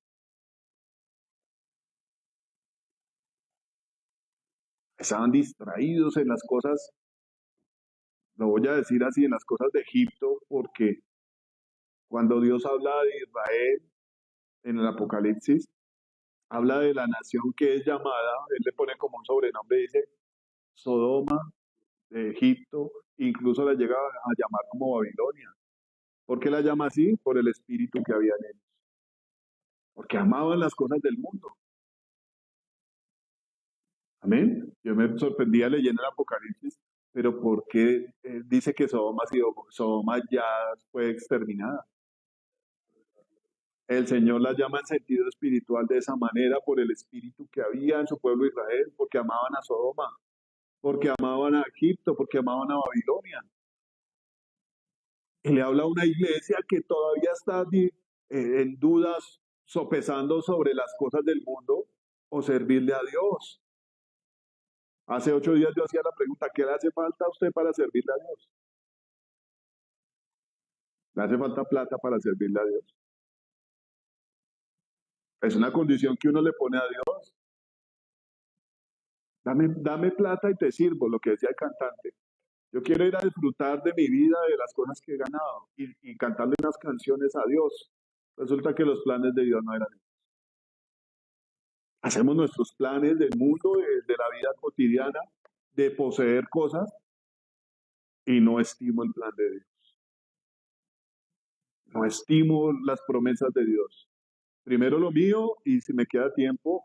Estaban distraídos en las cosas, lo voy a decir así, en las cosas de Egipto, porque cuando Dios habla de Israel en el Apocalipsis, habla de la nación que es llamada, él le pone como un sobrenombre, dice Sodoma, de Egipto, incluso la llega a llamar como Babilonia. ¿Por qué la llama así? Por el espíritu que había en ellos. Porque amaban las cosas del mundo. Amén. Yo me sorprendía leyendo el Apocalipsis, pero ¿por qué dice que Sodoma ya fue exterminada? El Señor la llama en sentido espiritual de esa manera por el espíritu que había en su pueblo Israel, porque amaban a Sodoma, porque amaban a Egipto, porque amaban a Babilonia. Y le habla a una iglesia que todavía está en dudas, sopesando sobre las cosas del mundo o servirle a Dios. Hace 8 días yo hacía la pregunta, ¿qué le hace falta a usted para servirle a Dios? Le hace falta plata para servirle a Dios. Es una condición que uno le pone a Dios. Dame plata y te sirvo, lo que decía el cantante. Yo quiero ir a disfrutar de mi vida, de las cosas que he ganado y cantarle unas canciones a Dios. Resulta que los planes de Dios no eran esos. Hacemos nuestros planes del mundo, de la vida cotidiana, de poseer cosas y no estimo el plan de Dios. No estimo las promesas de Dios. Primero lo mío y si me queda tiempo,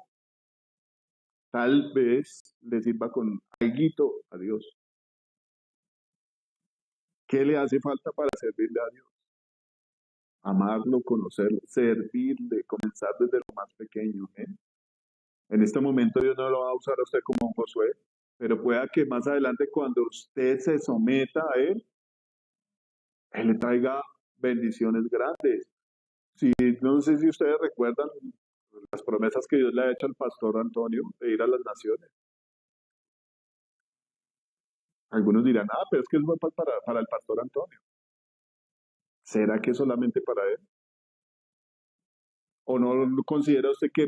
tal vez le sirva con alguito a Dios. ¿Qué le hace falta para servirle a Dios? Amarlo, conocerlo, servirle, comenzar desde lo más pequeño. En este momento Dios no lo va a usar a usted como un Josué, pero pueda que más adelante cuando usted se someta a Él le traiga bendiciones grandes. Sí, no sé si ustedes recuerdan las promesas que Dios le ha hecho al pastor Antonio de ir a las naciones. Algunos dirán, pero es que eso fue para el pastor Antonio. ¿Será que solamente para él? ¿O no considera usted que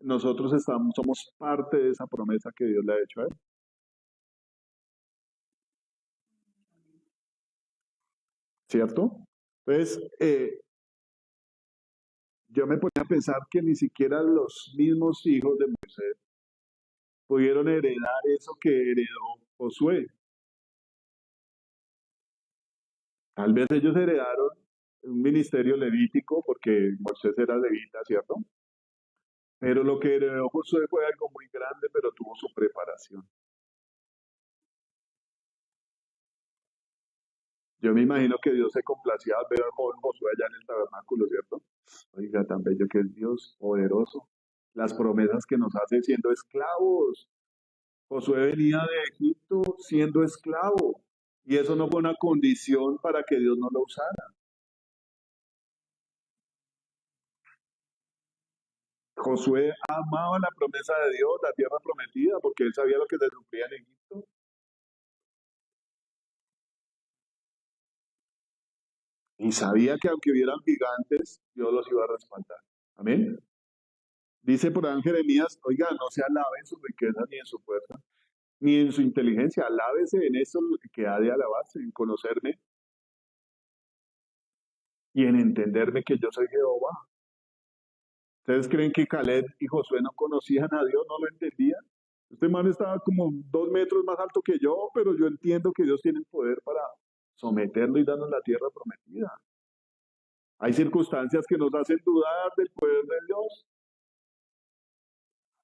nosotros somos parte de esa promesa que Dios le ha hecho a él? ¿Cierto? Entonces, yo me ponía a pensar que ni siquiera los mismos hijos de Moisés pudieron heredar eso que heredó Josué. Tal vez ellos heredaron un ministerio levítico porque Moisés era levita, ¿cierto? Pero lo que heredó Josué fue algo muy grande, pero tuvo su preparación. Yo me imagino que Dios se complacía al ver al joven Josué allá en el tabernáculo, ¿cierto? Oiga, tan bello que es Dios, poderoso. Las promesas que nos hace siendo esclavos. Josué venía de Egipto siendo esclavo. Y eso no fue una condición para que Dios no lo usara. Josué amaba la promesa de Dios, la tierra prometida, porque él sabía lo que se sufría en Egipto. Y sabía que aunque hubieran gigantes, Dios los iba a respaldar. Amén. Dice por ahí en Jeremías, oiga, no se alabe en su riqueza ni en su fuerza, ni en su inteligencia. Alábese en eso que ha de alabarse, en conocerme y en entenderme que yo soy Jehová. ¿Ustedes creen que Caleb y Josué no conocían a Dios, no lo entendían? Este man estaba como 2 metros más alto que yo, pero yo entiendo que Dios tiene el poder para someterlo y darnos la tierra prometida. Hay circunstancias que nos hacen dudar del poder de Dios,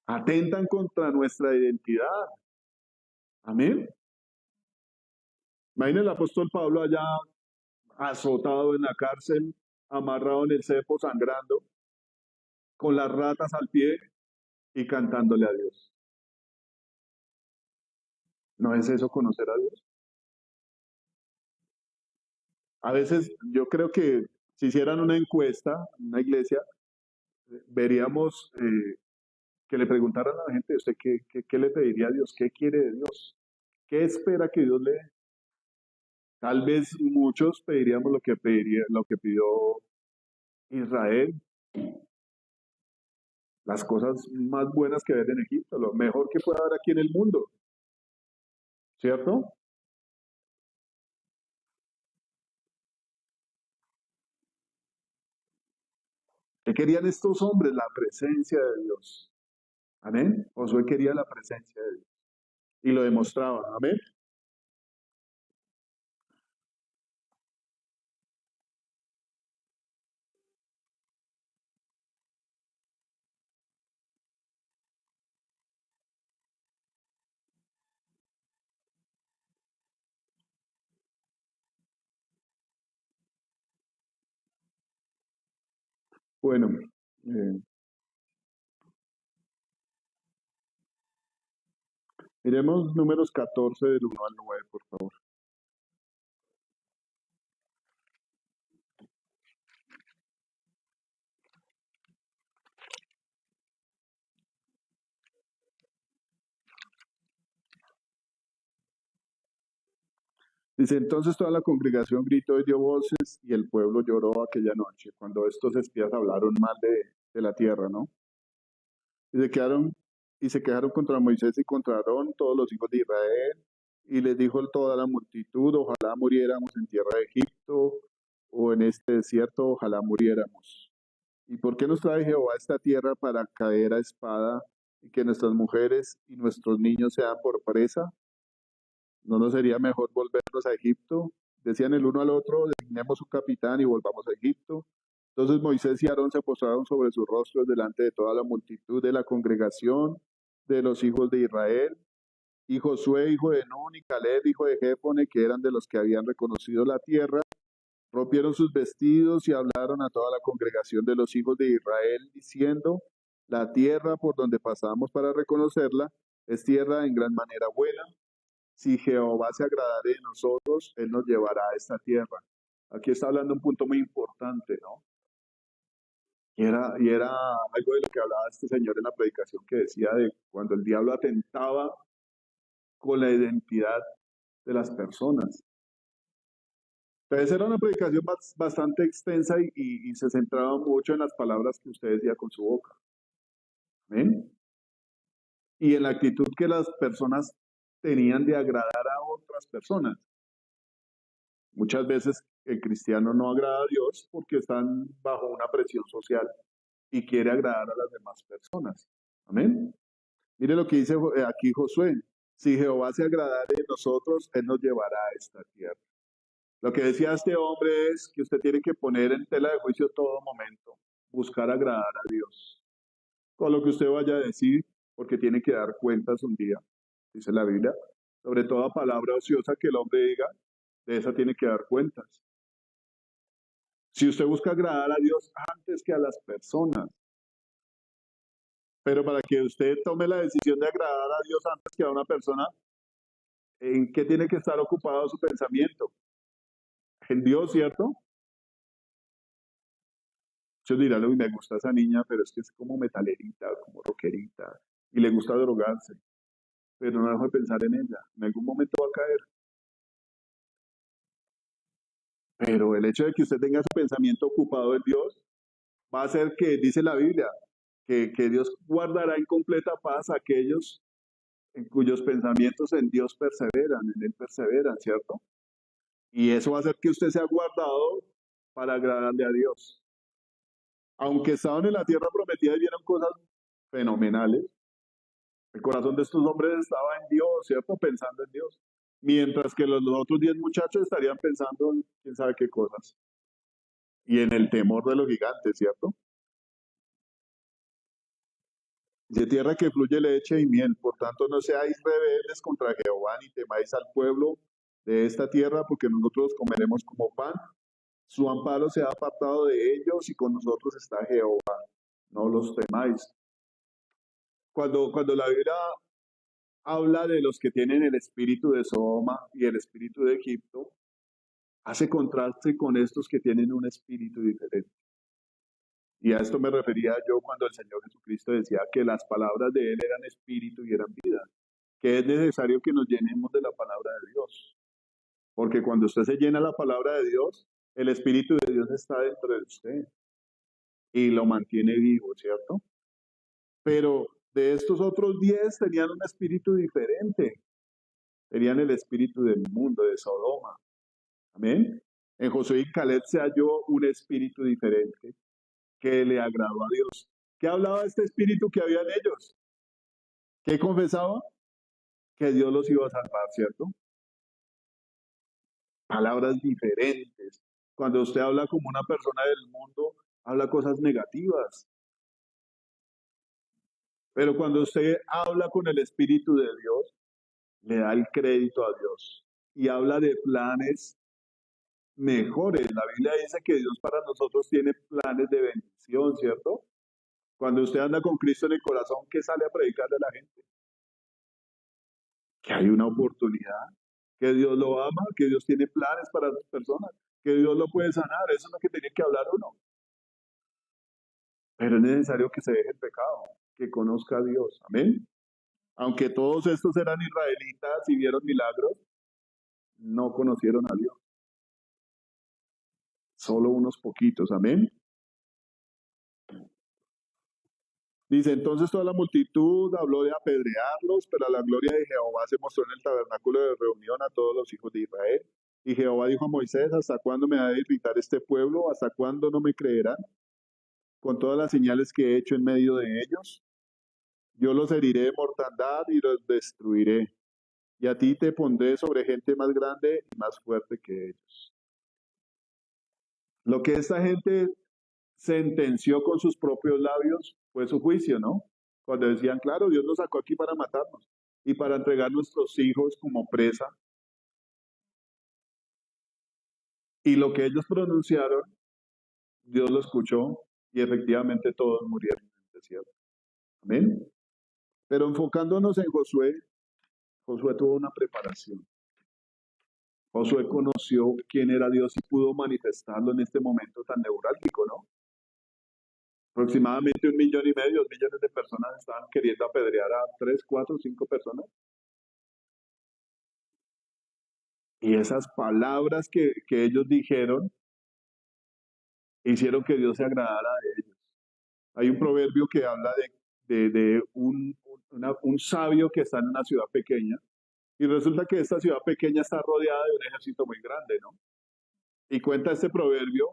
atentan contra nuestra identidad. Amén. Imagina el apóstol Pablo allá azotado en la cárcel, amarrado en el cepo, sangrando, con las ratas al pie y cantándole a Dios. ¿No es eso conocer a Dios? A veces yo creo que si hicieran una encuesta en una iglesia, veríamos que le preguntaran a la gente, ¿usted qué le pediría a Dios? ¿Qué quiere de Dios? ¿Qué espera que Dios le dé? Tal vez muchos pediríamos lo que pidió Israel, las cosas más buenas que ver en Egipto, lo mejor que pueda haber aquí en el mundo, ¿cierto? ¿Qué querían estos hombres? La presencia de Dios. Amén. Josué quería la presencia de Dios y lo demostraba. Amén. Bueno, eh, miremos números 14 del 1 al 9, por favor. Dice, entonces toda la congregación gritó y dio voces y el pueblo lloró aquella noche, cuando estos espías hablaron mal de la tierra, ¿no? Y se quedaron contra Moisés y contra Aarón, todos los hijos de Israel, y les dijo toda la multitud, ojalá muriéramos en tierra de Egipto o en este desierto, ojalá muriéramos. ¿Y por qué nos trae Jehová a esta tierra para caer a espada y que nuestras mujeres y nuestros niños sean por presa? ¿No nos sería mejor volvernos a Egipto? decían el uno al otro, designemos un capitán y volvamos a Egipto. Entonces Moisés y Aarón se postraron sobre sus rostros delante de toda la multitud de la congregación de los hijos de Israel. Y Josué, hijo de Nun, y Caleb, hijo de Jefone, que eran de los que habían reconocido la tierra, rompieron sus vestidos y hablaron a toda la congregación de los hijos de Israel, diciendo, la tierra por donde pasamos para reconocerla es tierra en gran manera buena. Si Jehová se agradare de nosotros, Él nos llevará a esta tierra. Aquí está hablando un punto muy importante, ¿no? Y era algo de lo que hablaba este señor en la predicación, que decía de cuando el diablo atentaba con la identidad de las personas. Entonces era una predicación bastante extensa y se centraba mucho en las palabras que usted decía con su boca. ¿Amén? Y en la actitud que las personas tenían de agradar a otras personas. Muchas veces el cristiano no agrada a Dios porque están bajo una presión social y quiere agradar a las demás personas. Amén. Mire lo que dice aquí Josué. Si Jehová se agradare de nosotros, Él nos llevará a esta tierra. Lo que decía este hombre es que usted tiene que poner en tela de juicio todo momento, buscar agradar a Dios. Con lo que usted vaya a decir, porque tiene que dar cuentas un día, dice la Biblia. Sobre toda palabra ociosa que el hombre diga, de esa tiene que dar cuentas. Si usted busca agradar a Dios antes que a las personas, pero para que usted tome la decisión de agradar a Dios antes que a una persona, ¿en qué tiene que estar ocupado su pensamiento? En Dios, ¿cierto? Muchos dirán, uy, me gusta esa niña, pero es que es como metalerita, como rockerita, y le gusta drogarse, pero no dejo de pensar en ella. En algún momento va a caer. Pero el hecho de que usted tenga su pensamiento ocupado en Dios va a hacer que, dice la Biblia, que Dios guardará en completa paz a aquellos en cuyos pensamientos en Dios perseveran, en Él perseveran, ¿cierto? Y eso va a hacer que usted sea guardado para agradarle a Dios. Aunque estaban en la tierra prometida y vieron cosas fenomenales, el corazón de estos hombres estaba en Dios, ¿cierto? Pensando en Dios. Mientras que los otros 10 muchachos estarían pensando en quién sabe qué cosas. Y en el temor de los gigantes, ¿cierto? De tierra que fluye leche y miel. Por tanto, no seáis rebeldes contra Jehová, ni temáis al pueblo de esta tierra, porque nosotros comeremos como pan. Su amparo se ha apartado de ellos y con nosotros está Jehová. No los temáis. Cuando la Biblia habla de los que tienen el espíritu de Sodoma y el espíritu de Egipto, hace contraste con estos que tienen un espíritu diferente. Y a esto me refería yo cuando el Señor Jesucristo decía que las palabras de Él eran espíritu y eran vida, que es necesario que nos llenemos de la palabra de Dios. Porque cuando usted se llena la palabra de Dios, el espíritu de Dios está dentro de usted y lo mantiene vivo, ¿cierto? Pero de estos otros 10 tenían un espíritu diferente. Tenían el espíritu del mundo, de Sodoma. Amén. En Josué y Caleb se halló un espíritu diferente que le agradó a Dios. ¿Qué hablaba de este espíritu que había en ellos? ¿Qué confesaba? Que Dios los iba a salvar, ¿cierto? Palabras diferentes. Cuando usted habla como una persona del mundo, habla cosas negativas. Pero cuando usted habla con el Espíritu de Dios, le da el crédito a Dios y habla de planes mejores. La Biblia dice que Dios para nosotros tiene planes de bendición, ¿cierto? Cuando usted anda con Cristo en el corazón, ¿qué sale a predicarle a la gente? Que hay una oportunidad, que Dios lo ama, que Dios tiene planes para las personas, que Dios lo puede sanar. Eso es lo que tiene que hablar uno. Pero es necesario que se deje el pecado, que conozca a Dios. Amén. Aunque todos estos eran israelitas y vieron milagros, no conocieron a Dios. Solo unos poquitos. Amén. Dice, entonces toda la multitud habló de apedrearlos, pero la gloria de Jehová se mostró en el tabernáculo de reunión a todos los hijos de Israel. Y Jehová dijo a Moisés, ¿hasta cuándo me ha de irritar este pueblo? ¿Hasta cuándo no me creerán? Con todas las señales que he hecho en medio de ellos, yo los heriré de mortandad y los destruiré. y a ti te pondré sobre gente más grande y más fuerte que ellos. Lo que esta gente sentenció con sus propios labios fue su juicio, ¿no? Cuando decían, claro, Dios nos sacó aquí para matarnos y para entregar nuestros hijos como presa. Y lo que ellos pronunciaron, Dios lo escuchó y efectivamente todos murieron en el desierto. Amén. Pero enfocándonos en Josué, Josué tuvo una preparación. Josué conoció quién era Dios y pudo manifestarlo en este momento tan neurálgico, ¿no? Aproximadamente 1,5 millones, 2 millones de personas estaban queriendo apedrear a 3, 4, 5 personas. Y esas palabras que ellos dijeron hicieron que Dios se agradara de ellos. Hay un proverbio que habla de un sabio que está en una ciudad pequeña y resulta que esta ciudad pequeña está rodeada de un ejército muy grande, ¿no? Y cuenta este proverbio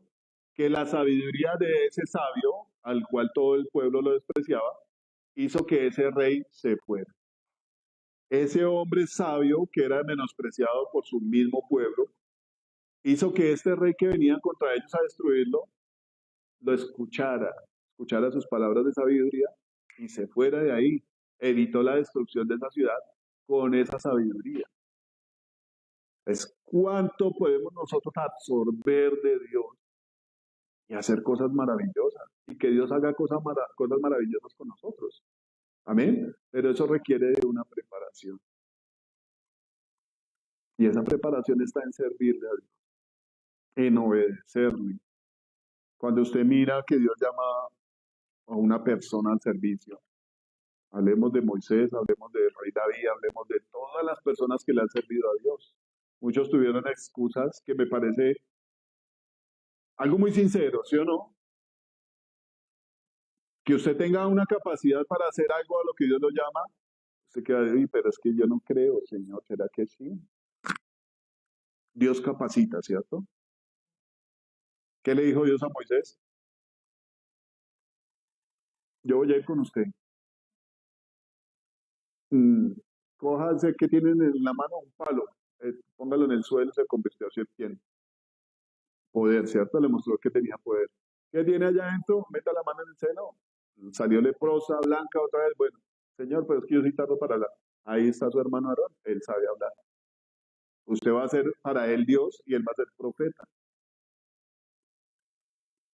que la sabiduría de ese sabio, al cual todo el pueblo lo despreciaba, hizo que ese rey se fuera. Ese hombre sabio, que era menospreciado por su mismo pueblo, hizo que este rey que venía contra ellos a destruirlo, lo escuchara sus palabras de sabiduría y se fuera de ahí. Evitó la destrucción de esa ciudad con esa sabiduría. Es cuánto podemos nosotros absorber de Dios y hacer cosas maravillosas y que Dios haga cosas maravillosas con nosotros. Amén. Pero eso requiere de una preparación. Y esa preparación está en servirle a Dios, en obedecerle. Cuando usted mira que Dios llama a una persona al servicio, hablemos de Moisés, hablemos del rey David, hablemos de todas las personas que le han servido a Dios. Muchos tuvieron excusas que me parece algo muy sincero, ¿sí o no? Que usted tenga una capacidad para hacer algo a lo que Dios lo llama, usted queda de, pero es que yo no creo, Señor, ¿será que sí? Dios capacita, ¿cierto? ¿Qué le dijo Dios a Moisés? Yo voy a ir con usted. Mm, Cójase, ¿qué tienen en la mano? Un palo. Póngalo en el suelo, se convirtió a serpiente. Poder, ¿cierto? Le mostró que tenía poder. ¿Qué tiene allá adentro? Meta la mano en el seno. Salió leprosa, blanca otra vez. Bueno, Señor, pero es que yo soy tardo para hablar. Ahí está su hermano Aarón, él sabe hablar. Usted va a ser para él Dios y él va a ser profeta.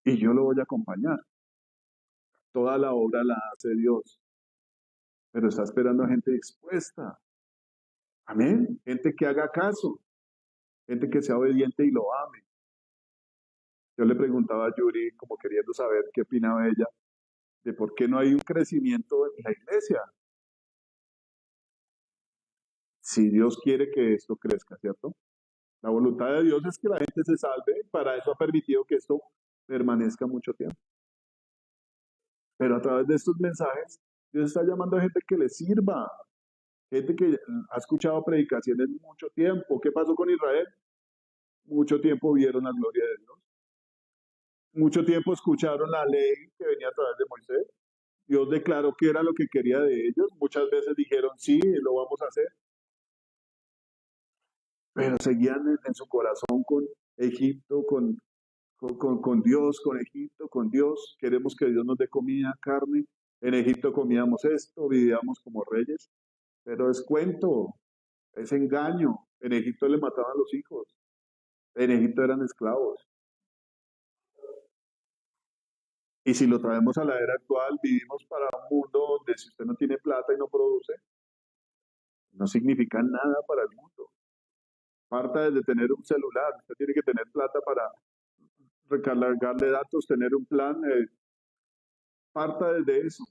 Y yo lo voy a acompañar. Toda la obra la hace Dios, pero está esperando a gente dispuesta. Amén. Gente que haga caso, gente que sea obediente y lo ame. Yo le preguntaba a Yuri, como queriendo saber qué opinaba ella, de por qué no hay un crecimiento en la iglesia. Si Dios quiere que esto crezca, ¿cierto? La voluntad de Dios es que la gente se salve, para eso ha permitido que esto permanezca mucho tiempo. Pero a través de estos mensajes, Dios está llamando a gente que le sirva, gente que ha escuchado predicaciones mucho tiempo. ¿Qué pasó con Israel? Mucho tiempo vieron la gloria de Dios. Mucho tiempo escucharon la ley que venía a través de Moisés. Dios declaró que era lo que quería de ellos. Muchas veces dijeron, sí, lo vamos a hacer. Pero seguían en su corazón con Egipto, con Dios, con Egipto, con Dios. Queremos que Dios nos dé comida, carne. En Egipto comíamos esto, vivíamos como reyes. Pero es cuento, es engaño. En Egipto le mataban a los hijos. En Egipto eran esclavos. Y si lo traemos a la era actual, vivimos para un mundo donde si usted no tiene plata y no produce, no significa nada para el mundo. Parta desde tener un celular, usted tiene que tener plata para recargarle datos, tener un plan, parta desde eso.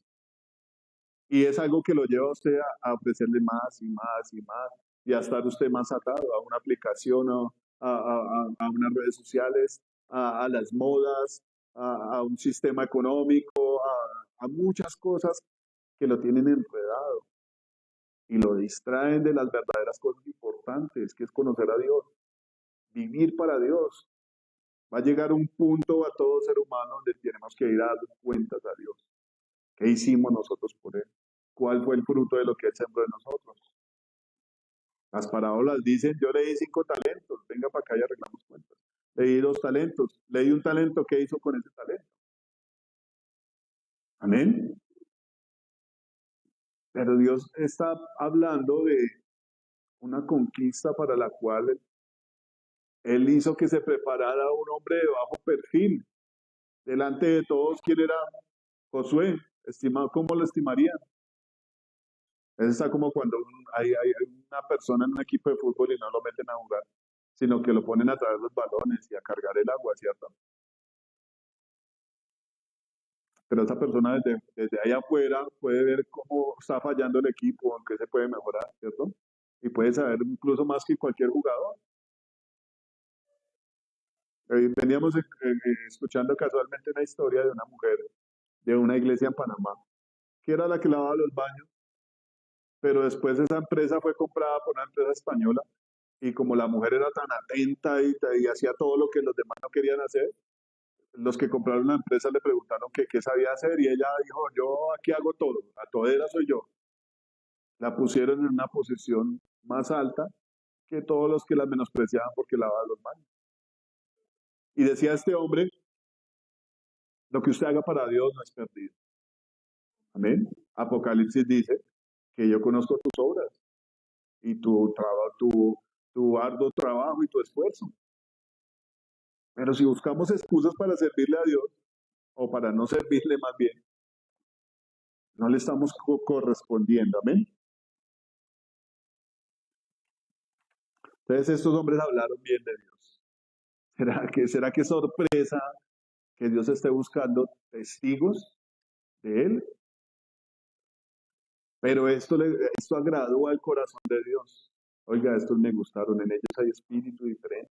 Y es algo que lo lleva a usted a ofrecerle más y más y más, y a estar usted más atado a una aplicación, a unas redes sociales, a las modas, a un sistema económico, a muchas cosas que lo tienen enredado y lo distraen de las verdaderas cosas importantes, que es conocer a Dios, vivir para Dios. Va a llegar un punto a todo ser humano donde tenemos que ir a dar cuentas a Dios. ¿Qué hicimos nosotros por Él? ¿Cuál fue el fruto de lo que Él sembró en nosotros? Las parábolas dicen, yo le di 5 talentos, venga para acá y arreglamos cuentas. Le di 2 talentos, le di un talento, ¿qué hizo con ese talento? Amén. Pero Dios está hablando de una conquista para la cual Él hizo que se preparara un hombre de bajo perfil. Delante de todos, ¿quién era? Josué. Estimado, ¿cómo lo estimarían? Eso está como cuando hay una persona en un equipo de fútbol y no lo meten a jugar, sino que lo ponen a traer los balones y a cargar el agua, ¿cierto? Pero esa persona desde ahí afuera puede ver cómo está fallando el equipo, en qué se puede mejorar, ¿cierto? Y puede saber incluso más que cualquier jugador. Veníamos escuchando casualmente una historia de una mujer de una iglesia en Panamá, que era la que lavaba los baños, pero después esa empresa fue comprada por una empresa española y como la mujer era tan atenta y hacía todo lo que los demás no querían hacer, los que compraron la empresa le preguntaron qué sabía hacer y ella dijo, yo aquí hago todo, a todera soy yo. La pusieron en una posición más alta que todos los que la menospreciaban porque lavaba los baños. Y decía este hombre, lo que usted haga para Dios no es perdido. Amén. Apocalipsis dice que yo conozco tus obras y tu arduo trabajo y tu esfuerzo. Pero si buscamos excusas para servirle a Dios, o para no servirle más bien, no le estamos correspondiendo. Amén. Entonces estos hombres hablaron bien de Dios. ¿Será que sorpresa que Dios esté buscando testigos de Él? Pero esto agradó al corazón de Dios. Oiga, estos me gustaron, en ellos hay espíritu diferente.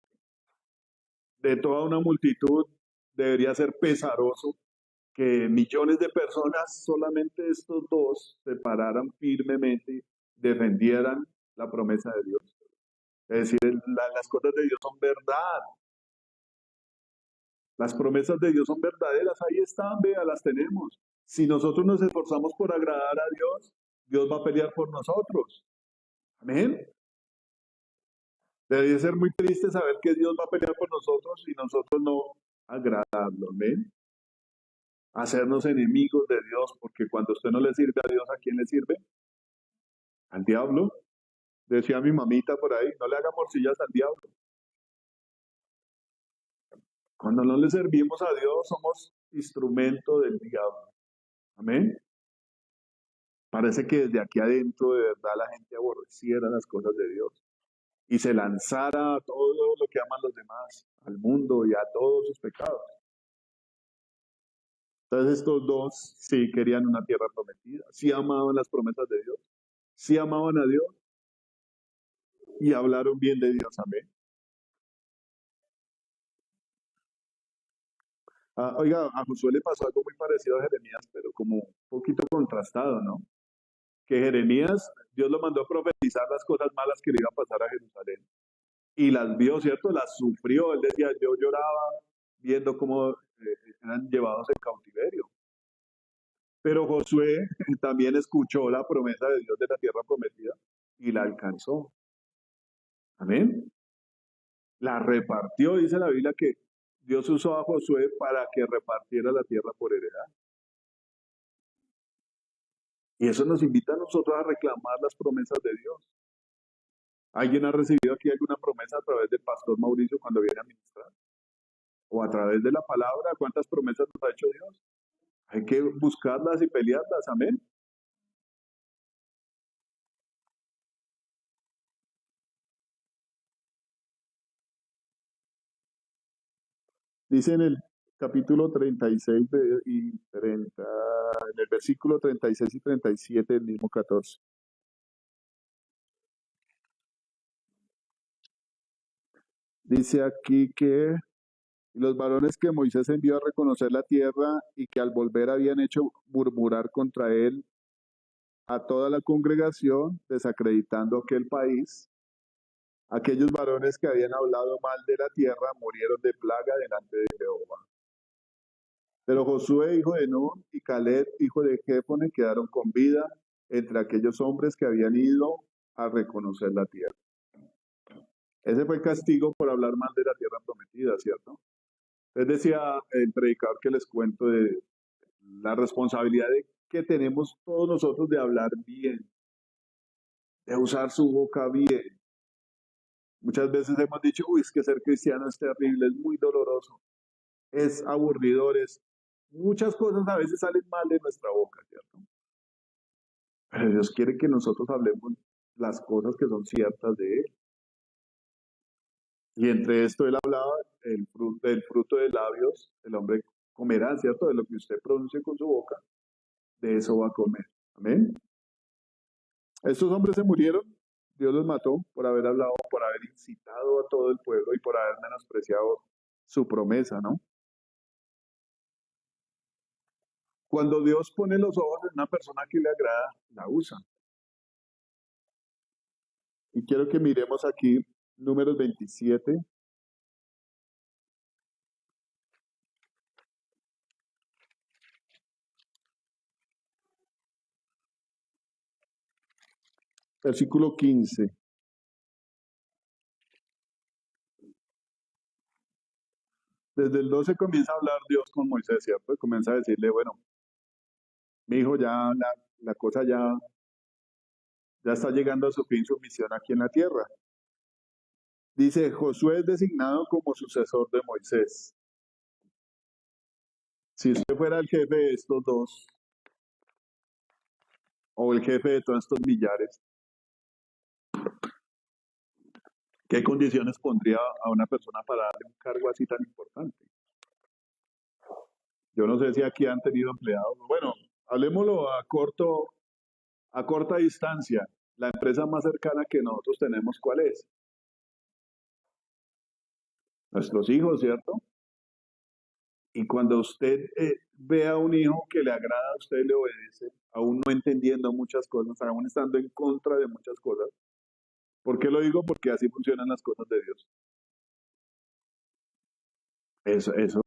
De toda una multitud debería ser pesaroso que millones de personas, solamente estos dos, se pararan firmemente y defendieran la promesa de Dios. Es decir, las cosas de Dios son verdad. Las promesas de Dios son verdaderas. Ahí están, vea, las tenemos. Si nosotros nos esforzamos por agradar a Dios, Dios va a pelear por nosotros. Amén. Debería ser muy triste saber que Dios va a pelear por nosotros y nosotros no agradarlo. Amén. Hacernos enemigos de Dios, porque cuando usted no le sirve a Dios, ¿a quién le sirve? Al diablo. Decía mi mamita por ahí, no le haga morcillas al diablo. Cuando no le servimos a Dios, somos instrumento del diablo. Amén. Parece que desde aquí adentro de verdad la gente aborreciera las cosas de Dios y se lanzara a todo lo que aman los demás, al mundo y a todos sus pecados. Entonces estos dos sí querían una tierra prometida, sí amaban las promesas de Dios, sí amaban a Dios y hablaron bien de Dios. Amén. Oiga, a Josué le pasó algo muy parecido a Jeremías, pero como un poquito contrastado, ¿no? Que Jeremías, Dios lo mandó a profetizar las cosas malas que le iban a pasar a Jerusalén. Y las vio, ¿cierto? Las sufrió. Él decía, yo lloraba viendo cómo eran llevados en cautiverio. Pero Josué también escuchó la promesa de Dios de la tierra prometida y la alcanzó. Amén. La repartió, dice la Biblia que Dios usó a Josué para que repartiera la tierra por heredad. Y eso nos invita a nosotros a reclamar las promesas de Dios. ¿Alguien ha recibido aquí alguna promesa a través del pastor Mauricio cuando viene a ministrar? ¿O a través de la palabra? ¿Cuántas promesas nos ha hecho Dios? Hay que buscarlas y pelearlas. Amén. Dice en el capítulo 36 y 30, en el versículo 36 y 37 del mismo 14. Dice aquí que los varones que Moisés envió a reconocer la tierra y que al volver habían hecho murmurar contra él a toda la congregación, desacreditando aquel país, aquellos varones que habían hablado mal de la tierra murieron de plaga delante de Jehová. Pero Josué, hijo de Nun, y Caleb, hijo de Jefone, quedaron con vida entre aquellos hombres que habían ido a reconocer la tierra. Ese fue el castigo por hablar mal de la tierra prometida, ¿cierto? Les decía el predicador que les cuento de la responsabilidad que tenemos todos nosotros de hablar bien, de usar su boca bien. Muchas veces hemos dicho, uy, es que ser cristiano es terrible, es muy doloroso, es aburridor, muchas cosas a veces salen mal de nuestra boca, ¿cierto? Pero Dios quiere que nosotros hablemos las cosas que son ciertas de Él. Y entre esto Él hablaba del fruto de labios, el hombre comerá, ¿cierto? De lo que usted pronuncie con su boca, de eso va a comer. Amén. Estos hombres se murieron, Dios los mató por haber hablado, por haber incitado a todo el pueblo y por haber menospreciado su promesa, ¿no? Cuando Dios pone los ojos en una persona que le agrada, la usa. Y quiero que miremos aquí Números 27, versículo 15. Desde el 12 comienza a hablar Dios con Moisés, ¿cierto? Y comienza a decirle, bueno, mi hijo, ya la cosa ya está llegando a su fin, su misión aquí en la tierra. Dice, Josué es designado como sucesor de Moisés. Si usted fuera el jefe de estos dos, o el jefe de todos estos millares, ¿qué condiciones pondría a una persona para darle un cargo así tan importante? Yo no sé si aquí han tenido empleados. Bueno, hablemoslo a corta distancia. La empresa más cercana que nosotros tenemos, ¿cuál es? Nuestros hijos, ¿cierto? Y cuando usted ve a un hijo que le agrada, usted le obedece, aún no entendiendo muchas cosas, aún estando en contra de muchas cosas. ¿Por qué lo digo? Porque así funcionan las cosas de Dios.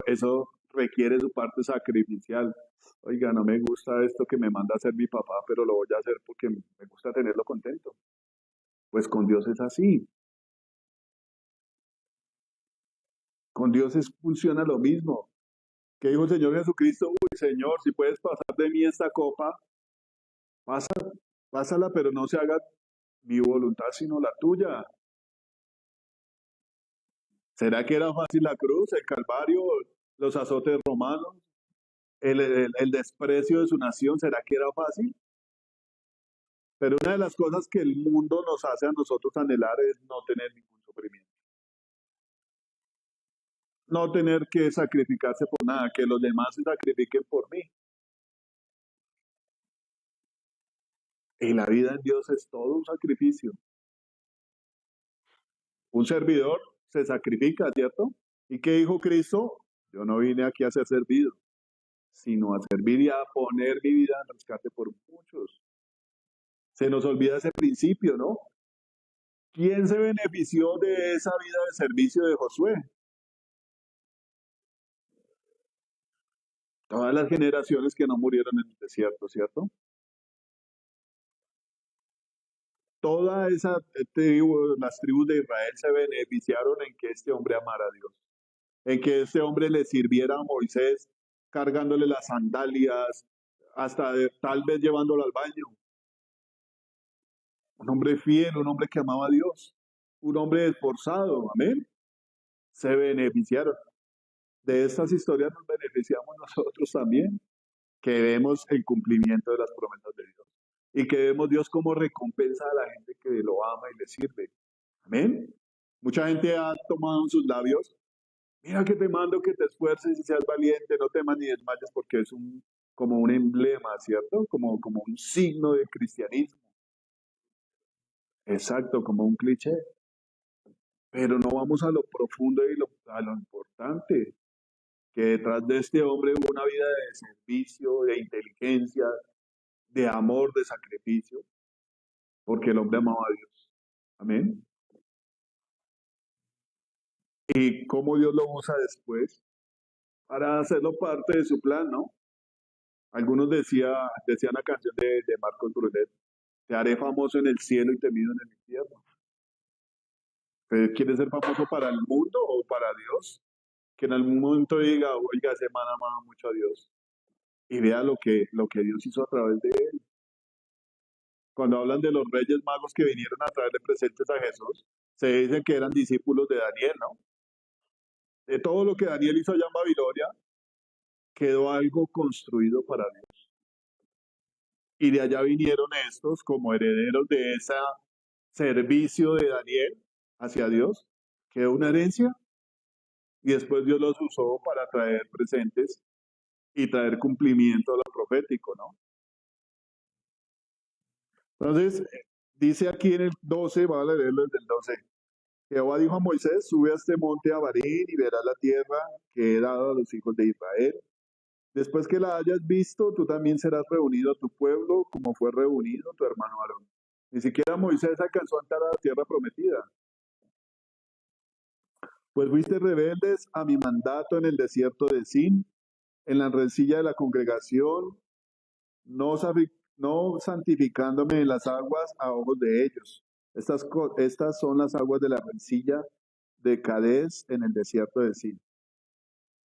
Eso requiere su parte sacrificial. Oiga, no me gusta esto que me manda a hacer mi papá, pero lo voy a hacer porque me gusta tenerlo contento. Pues con Dios es así. Con Dios funciona lo mismo. ¿Qué dijo el Señor Jesucristo? Uy, Señor, si puedes pasar de mí esta copa, pasa, pásala, pero no se haga mi voluntad sino la tuya. ¿Será que era fácil la cruz, el Calvario, los azotes romanos, el desprecio de su nación? ¿Será que era fácil? Pero una de las cosas que el mundo nos hace a nosotros anhelar es no tener ningún sufrimiento. No tener que sacrificarse por nada, que los demás se sacrifiquen por mí. Y la vida en Dios es todo un sacrificio. Un servidor se sacrifica, ¿cierto? ¿Y qué dijo Cristo? Yo no vine aquí a ser servido, sino a servir y a poner mi vida en rescate por muchos. Se nos olvida ese principio, ¿no? ¿Quién se benefició de esa vida de servicio de Josué? Todas las generaciones que no murieron en el desierto, ¿cierto? Toda esa tribu, las tribus de Israel se beneficiaron en que este hombre amara a Dios, en que este hombre le sirviera a Moisés, cargándole las sandalias, hasta tal vez llevándolo al baño. Un hombre fiel, un hombre que amaba a Dios, un hombre esforzado, amén. Se beneficiaron. De estas historias nos beneficiamos nosotros también, que vemos el cumplimiento de las promesas de Dios y que vemos Dios como recompensa a la gente que lo ama y le sirve. Amén. Mucha gente ha tomado en sus labios, mira que te mando que te esfuerces y seas valiente, no temas ni desmayes, porque es como un emblema, ¿cierto? Como un signo de cristianismo. Exacto, como un cliché. Pero no vamos a lo profundo y a lo importante, que detrás de este hombre hubo una vida de servicio, de inteligencia, de amor, de sacrificio, porque el hombre amaba a Dios. Amén. Y cómo Dios lo usa después para hacerlo parte de su plan, ¿no? Algunos decían la canción de Marcos Brunet, te haré famoso en el cielo y temido en el infierno. ¿Usted quiere ser famoso para el mundo o para Dios? Que en algún momento diga, oiga, ese man amaba mucho a Dios. Y vea lo que Dios hizo a través de él. Cuando hablan de los reyes magos que vinieron a traerle presentes a Jesús, se dice que eran discípulos de Daniel, ¿no? De todo lo que Daniel hizo allá en Babilonia, quedó algo construido para Dios. Y de allá vinieron estos como herederos de ese servicio de Daniel hacia Dios, quedó una herencia y después Dios los usó para traer presentes y traer cumplimiento a lo profético, ¿no? Entonces, dice aquí en el 12, va a leerlo desde el 12. Jehová dijo a Moisés, sube a este monte Abarín y verás la tierra que he dado a los hijos de Israel. Después que la hayas visto, tú también serás reunido a tu pueblo como fue reunido tu hermano Aarón. Ni siquiera Moisés alcanzó a entrar a la tierra prometida. Pues fuiste rebeldes a mi mandato en el desierto de Sin, en la rencilla de la congregación, no santificándome en las aguas a ojos de ellos. Estas son las aguas de la rencilla de Cades en el desierto de Sin.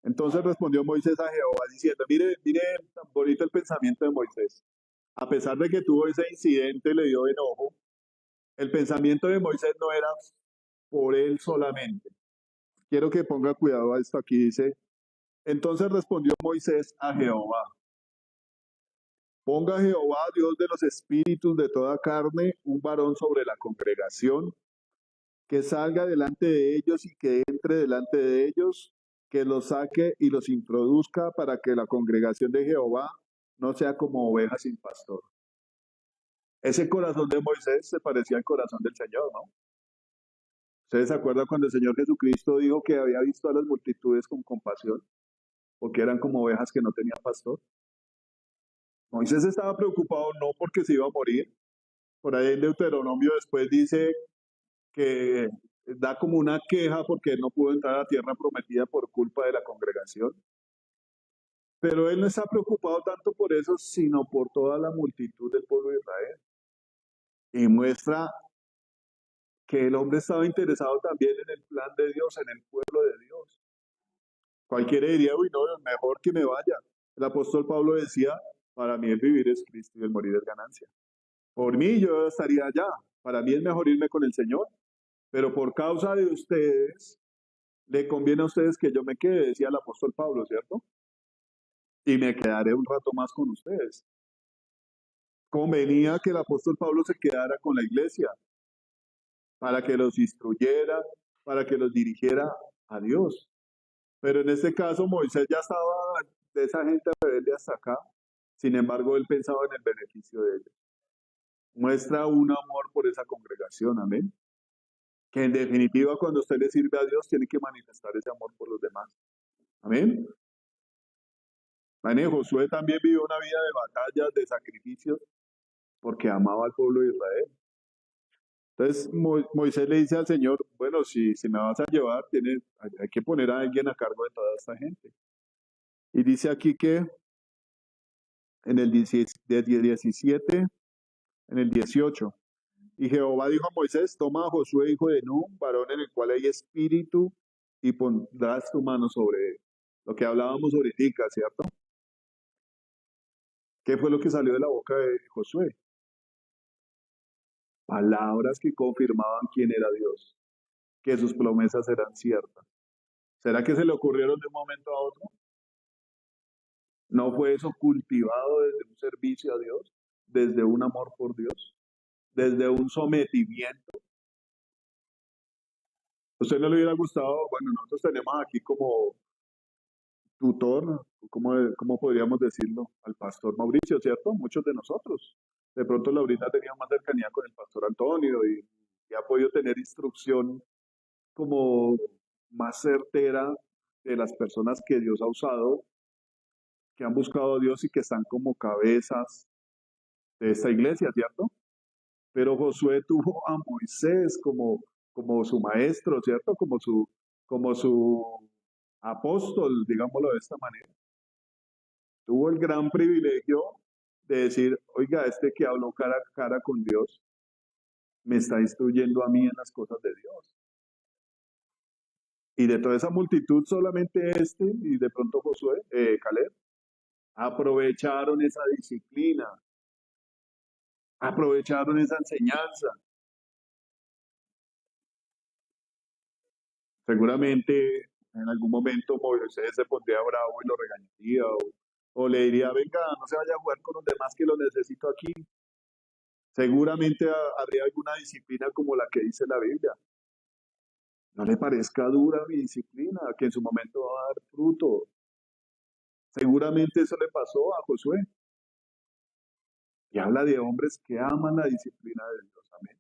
Entonces respondió Moisés a Jehová diciendo, mire tan bonito el pensamiento de Moisés. A pesar de que tuvo ese incidente, le dio enojo, el pensamiento de Moisés no era por él solamente. Quiero que ponga cuidado a esto aquí, dice, entonces respondió Moisés a Jehová, ponga Jehová, Dios de los espíritus de toda carne, un varón sobre la congregación, que salga delante de ellos y que entre delante de ellos, que los saque y los introduzca para que la congregación de Jehová no sea como ovejas sin pastor. Ese corazón de Moisés se parecía al corazón del Señor, ¿no? ¿Ustedes se acuerdan cuando el Señor Jesucristo dijo que había visto a las multitudes con compasión, porque eran como ovejas que no tenían pastor? Moisés estaba preocupado no porque se iba a morir. Por ahí en Deuteronomio después dice que da como una queja porque él no pudo entrar a la tierra prometida por culpa de la congregación. Pero él no está preocupado tanto por eso, sino por toda la multitud del pueblo de Israel. Y muestra que el hombre estaba interesado también en el plan de Dios, en el pueblo de Dios. Cualquiera diría, uy, no, es mejor que me vaya. El apóstol Pablo decía, para mí el vivir es Cristo y el morir es ganancia. Por mí yo estaría allá. Para mí es mejor irme con el Señor. Pero por causa de ustedes, le conviene a ustedes que yo me quede, decía el apóstol Pablo, ¿cierto? Y me quedaré un rato más con ustedes. Convenía que el apóstol Pablo se quedara con la iglesia para que los instruyera, para que los dirigiera a Dios. Pero en este caso Moisés ya estaba de esa gente rebelde hasta acá. Sin embargo, él pensaba en el beneficio de ellos. Muestra un amor por esa congregación, amén. Que en definitiva cuando usted le sirve a Dios tiene que manifestar ese amor por los demás. Amén. Amén. Josué también vivió una vida de batallas, de sacrificios, porque amaba al pueblo de Israel. Entonces Moisés le dice al Señor, bueno, si me vas a llevar, hay que poner a alguien a cargo de toda esta gente. Y dice aquí que en el 17, en el 18, y Jehová dijo a Moisés, toma a Josué, hijo de Nun, varón en el cual hay espíritu, y pondrás tu mano sobre él. Lo que hablábamos ahorita, ¿cierto? ¿Qué fue lo que salió de la boca de Josué? Palabras que confirmaban quién era Dios, que sus promesas eran ciertas. ¿Será que se le ocurrieron de un momento a otro? ¿No fue eso cultivado desde un servicio a Dios, desde un amor por Dios, desde un sometimiento? ¿A usted no le hubiera gustado? Bueno, nosotros tenemos aquí como tutor, ¿cómo podríamos decirlo? Al pastor Mauricio, ¿cierto? Muchos de nosotros. De pronto Laurita tenía más cercanía con el pastor Antonio y ha podido tener instrucción como más certera de las personas que Dios ha usado, que han buscado a Dios y que están como cabezas de esta iglesia, ¿cierto? Pero Josué tuvo a Moisés como su maestro, ¿cierto? Como su apóstol, digámoslo de esta manera. Tuvo el gran privilegio de decir, oiga, este que habló cara a cara con Dios, me está instruyendo a mí en las cosas de Dios. Y de toda esa multitud solamente y de pronto Josué, Caleb, aprovecharon esa disciplina, aprovecharon esa enseñanza. Seguramente en algún momento Moisés se pondría bravo y lo regañaría o le diría, venga, no se vaya a jugar con los demás que lo necesito aquí. Seguramente habría alguna disciplina como la que dice la Biblia. No le parezca dura mi disciplina, que en su momento va a dar fruto. Seguramente eso le pasó a Josué. Y habla de hombres que aman la disciplina de Dios, amén.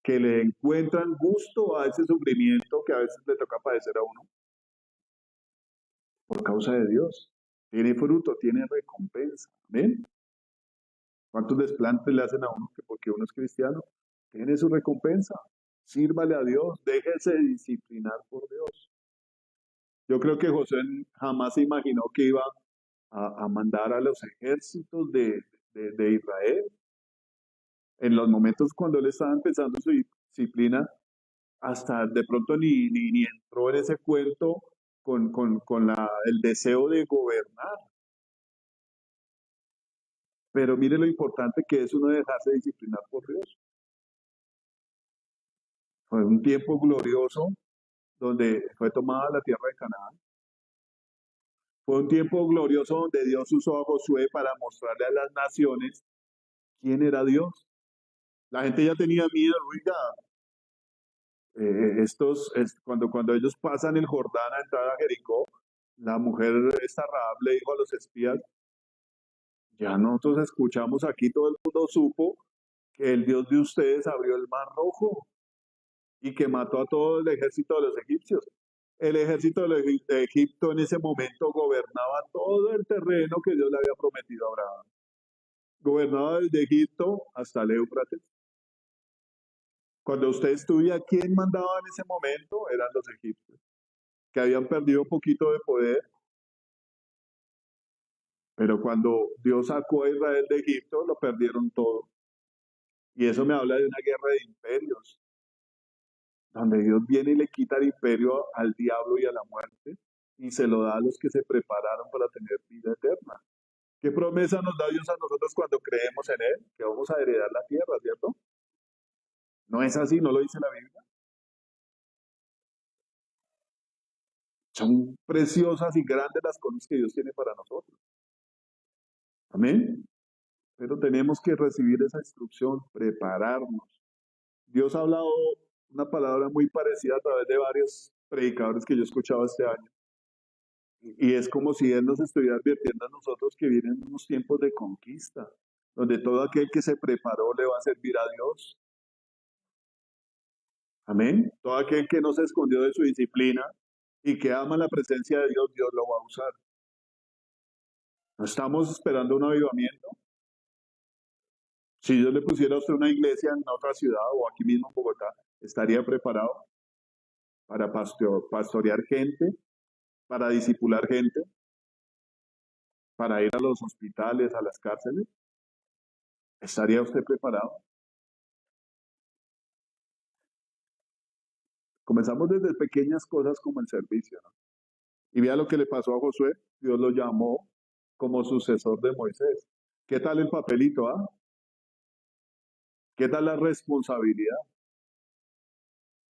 Que le encuentran gusto a ese sufrimiento que a veces le toca padecer a uno por causa de Dios. Tiene fruto, tiene recompensa, amén. ¿Cuántos desplantes le hacen a uno que porque uno es cristiano? Tiene su recompensa. Sírvale a Dios, déjese disciplinar por Dios. Yo creo que José jamás se imaginó que iba a mandar a los ejércitos de Israel. En los momentos cuando él estaba empezando su disciplina, hasta de pronto ni entró en ese cuento con el deseo de gobernar. Pero mire lo importante que es uno dejarse disciplinar por Dios. Fue un tiempo glorioso donde fue tomada la tierra de Canaán. Fue un tiempo glorioso donde Dios usó a Josué para mostrarle a las naciones quién era Dios. La gente ya tenía miedo, oiga, cuando ellos pasan el Jordán a entrar a Jericó, la mujer esta Rahab le dijo a los espías, ya nosotros escuchamos aquí, todo el mundo supo que el Dios de ustedes abrió el mar rojo y que mató a todo el ejército de los egipcios. El ejército de Egipto en ese momento gobernaba todo el terreno que Dios le había prometido a Abraham. Gobernaba desde Egipto hasta el Éufrates. Cuando usted estudia quién mandaba en ese momento, eran los egipcios, que habían perdido un poquito de poder, pero cuando Dios sacó a Israel de Egipto, lo perdieron todo. Y eso me habla de una guerra de imperios, donde Dios viene y le quita el imperio al diablo y a la muerte, y se lo da a los que se prepararon para tener vida eterna. ¿Qué promesa nos da Dios a nosotros cuando creemos en Él? Que vamos a heredar la tierra, ¿cierto? No es así, no lo dice la Biblia. Son preciosas y grandes las cosas que Dios tiene para nosotros. Amén. Pero tenemos que recibir esa instrucción, prepararnos. Dios ha hablado una palabra muy parecida a través de varios predicadores que yo he escuchado este año. Y es como si Él nos estuviera advirtiendo a nosotros que vienen unos tiempos de conquista, donde todo aquel que se preparó le va a servir a Dios. Amén. Todo aquel que no se escondió de su disciplina y que ama la presencia de Dios, Dios lo va a usar. No estamos esperando un avivamiento. Si Dios le pusiera a usted una iglesia en otra ciudad o aquí mismo en Bogotá, ¿estaría preparado para pastorear gente, para discipular gente, para ir a los hospitales, a las cárceles? ¿Estaría usted preparado? Comenzamos desde pequeñas cosas como el servicio, ¿no? Y vea lo que le pasó a Josué. Dios lo llamó como sucesor de Moisés. ¿Qué tal el papelito, ah? ¿Qué tal la responsabilidad?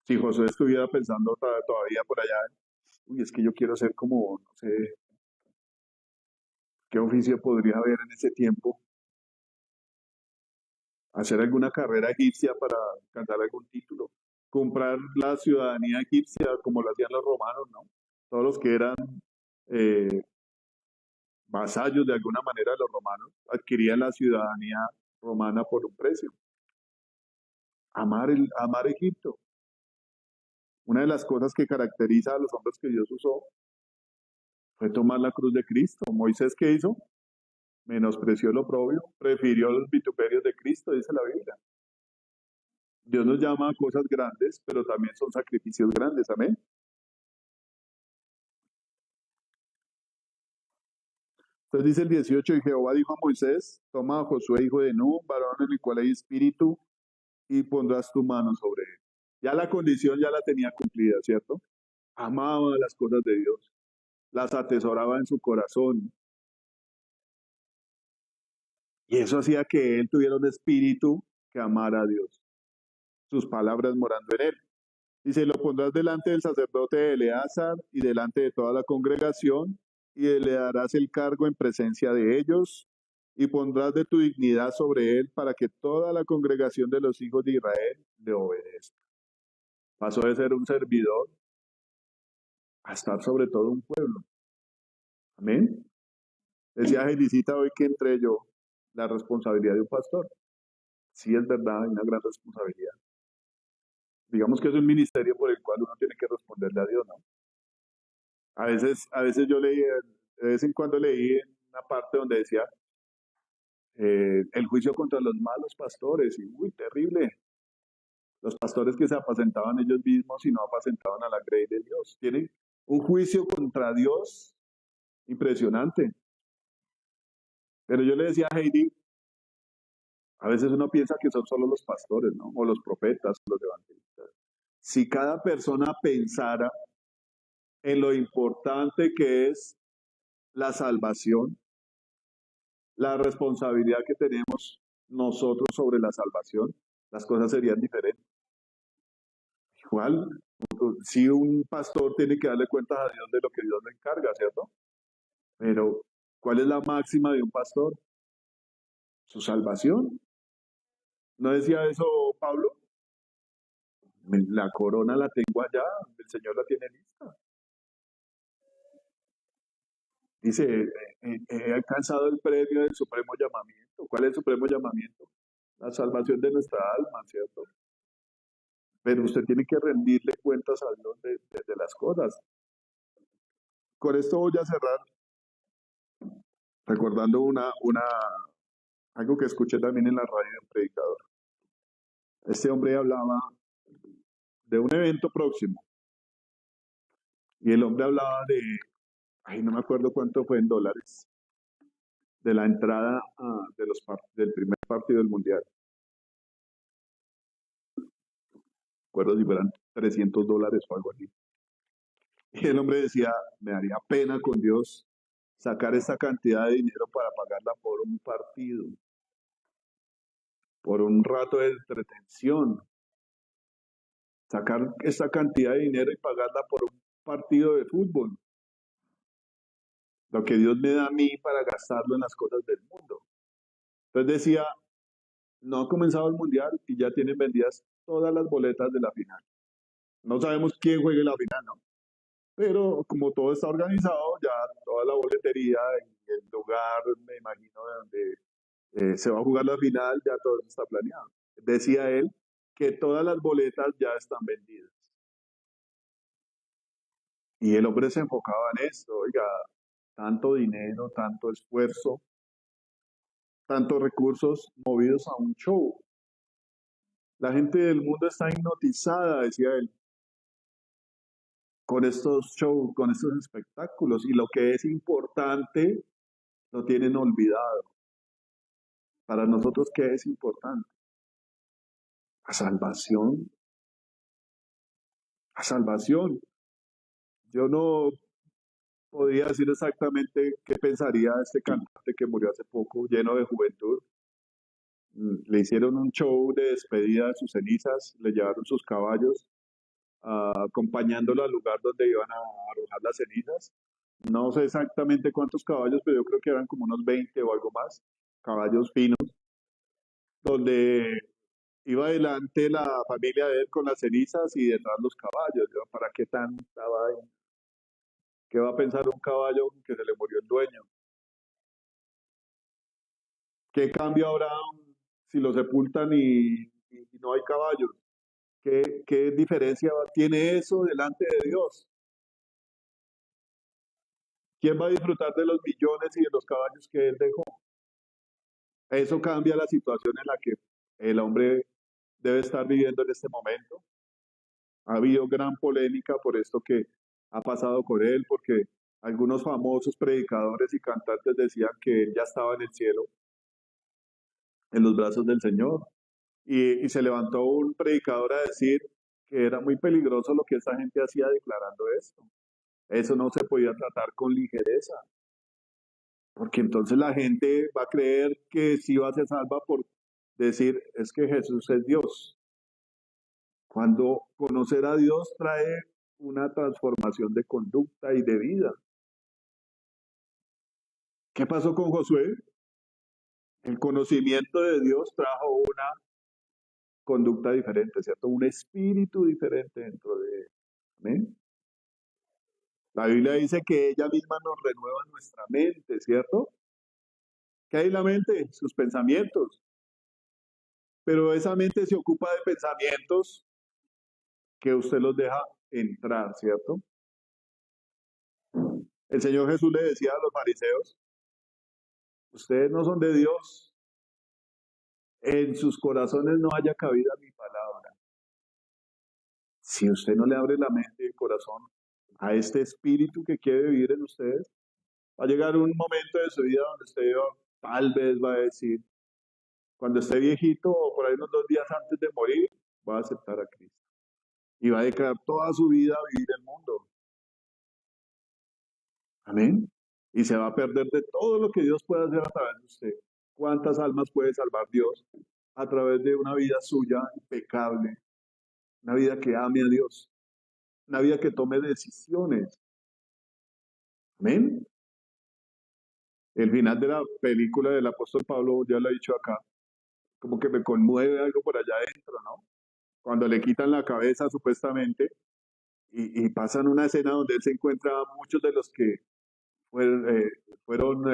Si Josué estuviera pensando todavía por allá, uy, es que yo quiero ser como, no sé, ¿qué oficio podría haber en ese tiempo? Hacer alguna carrera egipcia para alcanzar algún título, comprar la ciudadanía egipcia como lo hacían los romanos, ¿no? Todos los que eran eh, vasallos de alguna manera de los romanos adquirían la ciudadanía romana por un precio. Amar Egipto. Una de las cosas que caracteriza a los hombres que Dios usó fue tomar la cruz de Cristo. Moisés, ¿qué hizo? Menospreció lo propio, prefirió los vituperios de Cristo, dice la Biblia. Dios nos llama a cosas grandes, pero también son sacrificios grandes, amén. Entonces dice el 18, y Jehová dijo a Moisés, toma a Josué, hijo de Nun, varón en el cual hay espíritu, y pondrás tu mano sobre él. Ya la condición ya la tenía cumplida, ¿cierto? Amaba las cosas de Dios, las atesoraba en su corazón. Y eso hacía que él tuviera un espíritu que amara a Dios, sus palabras morando en él. Dice, lo pondrás delante del sacerdote Eleazar y delante de toda la congregación, y le darás el cargo en presencia de ellos, y pondrás de tu dignidad sobre él para que toda la congregación de los hijos de Israel le obedezca. Pasó de ser un servidor a estar sobre todo un pueblo. Amén. Decía Gelicita hoy que entre yo la responsabilidad de un pastor. Sí, es verdad, hay una gran responsabilidad. Digamos que es un ministerio por el cual uno tiene que responderle a Dios, ¿no? A veces yo leí, de vez en cuando leí en una parte donde decía el juicio contra los malos pastores, y uy, terrible. Los pastores que se apacentaban ellos mismos y no apacentaban a la grey de Dios. Tienen un juicio contra Dios impresionante. Pero yo le decía a Heidi, a veces uno piensa que son solo los pastores, ¿no? O los profetas, o los evangelistas. Si cada persona pensara en lo importante que es la salvación, la responsabilidad que tenemos nosotros sobre la salvación, las cosas serían diferentes. Igual, si un pastor tiene que darle cuentas a Dios de lo que Dios le encarga, ¿cierto? Pero, ¿cuál es la máxima de un pastor? Su salvación. ¿No decía eso Pablo? La corona la tengo allá, el Señor la tiene lista. Dice, he alcanzado el premio del supremo llamamiento. ¿Cuál es el supremo llamamiento? La salvación de nuestra alma, ¿cierto? Pero usted tiene que rendirle cuentas a Dios de las cosas. Con esto voy a cerrar recordando algo que escuché también en la radio de un predicador. Este hombre hablaba de un evento próximo y el hombre hablaba no me acuerdo cuánto fue en dólares, de la entrada del primer partido del mundial. Recuerdo si fueran $300 o algo así. Y el hombre decía, me daría pena con Dios sacar esa cantidad de dinero para pagarla por un partido, por un rato de entretención. Sacar esa cantidad de dinero y pagarla por un partido de fútbol. Lo que Dios me da a mí para gastarlo en las cosas del mundo. Entonces decía, no ha comenzado el mundial y ya tienen vendidas todas las boletas de la final. No sabemos quién juegue la final, ¿no? Pero como todo está organizado, ya toda la boletería y el lugar, me imagino, de donde se va a jugar la final, ya todo eso está planeado. Decía él que todas las boletas ya están vendidas. Y el hombre se enfocaba en esto, oiga, tanto dinero, tanto esfuerzo, tantos recursos movidos a un show. La gente del mundo está hipnotizada, decía él, con estos shows, con estos espectáculos, y lo que es importante lo tienen olvidado. Para nosotros, ¿qué es importante? La salvación. La salvación. Yo no podría decir exactamente qué pensaría este cantante que murió hace poco, lleno de juventud. Le hicieron un show de despedida de sus cenizas, le llevaron sus caballos, acompañándolo al lugar donde iban a arrojar las cenizas. No sé exactamente cuántos caballos, pero yo creo que eran como unos 20 o algo más, caballos finos, donde iba adelante la familia de él con las cenizas y detrás los caballos. Yo, ¿para qué tanta vaina? ¿Qué va a pensar un caballo que se le murió el dueño? ¿Qué cambio habrá si lo sepultan y no hay caballos? ¿Qué diferencia tiene eso delante de Dios? ¿Quién va a disfrutar de los millones y de los caballos que él dejó? Eso cambia la situación en la que el hombre debe estar viviendo en este momento. Ha habido gran polémica por esto que ha pasado con él, porque algunos famosos predicadores y cantantes decían que él ya estaba en el cielo, en los brazos del Señor. Y se levantó un predicador a decir que era muy peligroso lo que esta gente hacía declarando esto. Eso no se podía tratar con ligereza, porque entonces la gente va a creer que sí va a ser salva por decir, es que Jesús es Dios. Cuando conocer a Dios trae una transformación de conducta y de vida. ¿Qué pasó con Josué? El conocimiento de Dios trajo una conducta diferente, ¿cierto? Un espíritu diferente dentro de él. ¿Amén? La Biblia dice que ella misma nos renueva nuestra mente, ¿cierto? ¿Qué hay en la mente? Sus pensamientos. Pero esa mente se ocupa de pensamientos que usted los deja entrar, ¿cierto? El Señor Jesús le decía a los fariseos, ustedes no son de Dios, en sus corazones no haya cabida mi palabra. Si usted no le abre la mente y el corazón a este espíritu que quiere vivir en ustedes, va a llegar un momento de su vida donde usted tal vez va a decir, cuando esté viejito o por ahí unos 2 días antes de morir, va a aceptar a Cristo. Y va a dedicar toda su vida a vivir el mundo. Amén. Y se va a perder de todo lo que Dios puede hacer a través de usted. ¿Cuántas almas puede salvar Dios a través de una vida suya impecable? Una vida que ame a Dios. Una vida que tome decisiones. Amén. El final de la película del apóstol Pablo, ya lo he dicho acá, como que me conmueve algo por allá adentro, ¿no? Cuando le quitan la cabeza supuestamente y pasan una escena donde él se encuentra a muchos de los que fueron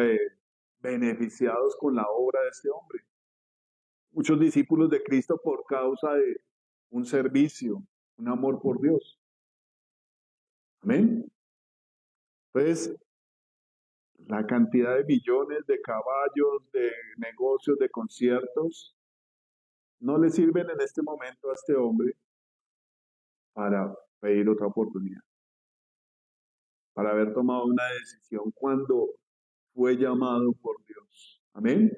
beneficiados con la obra de este hombre. Muchos discípulos de Cristo por causa de un servicio, un amor por Dios. Amén. Entonces, la cantidad de millones de caballos, de negocios, de conciertos, no le sirven en este momento a este hombre para pedir otra oportunidad, para haber tomado una decisión cuando fue llamado por Dios. Amén.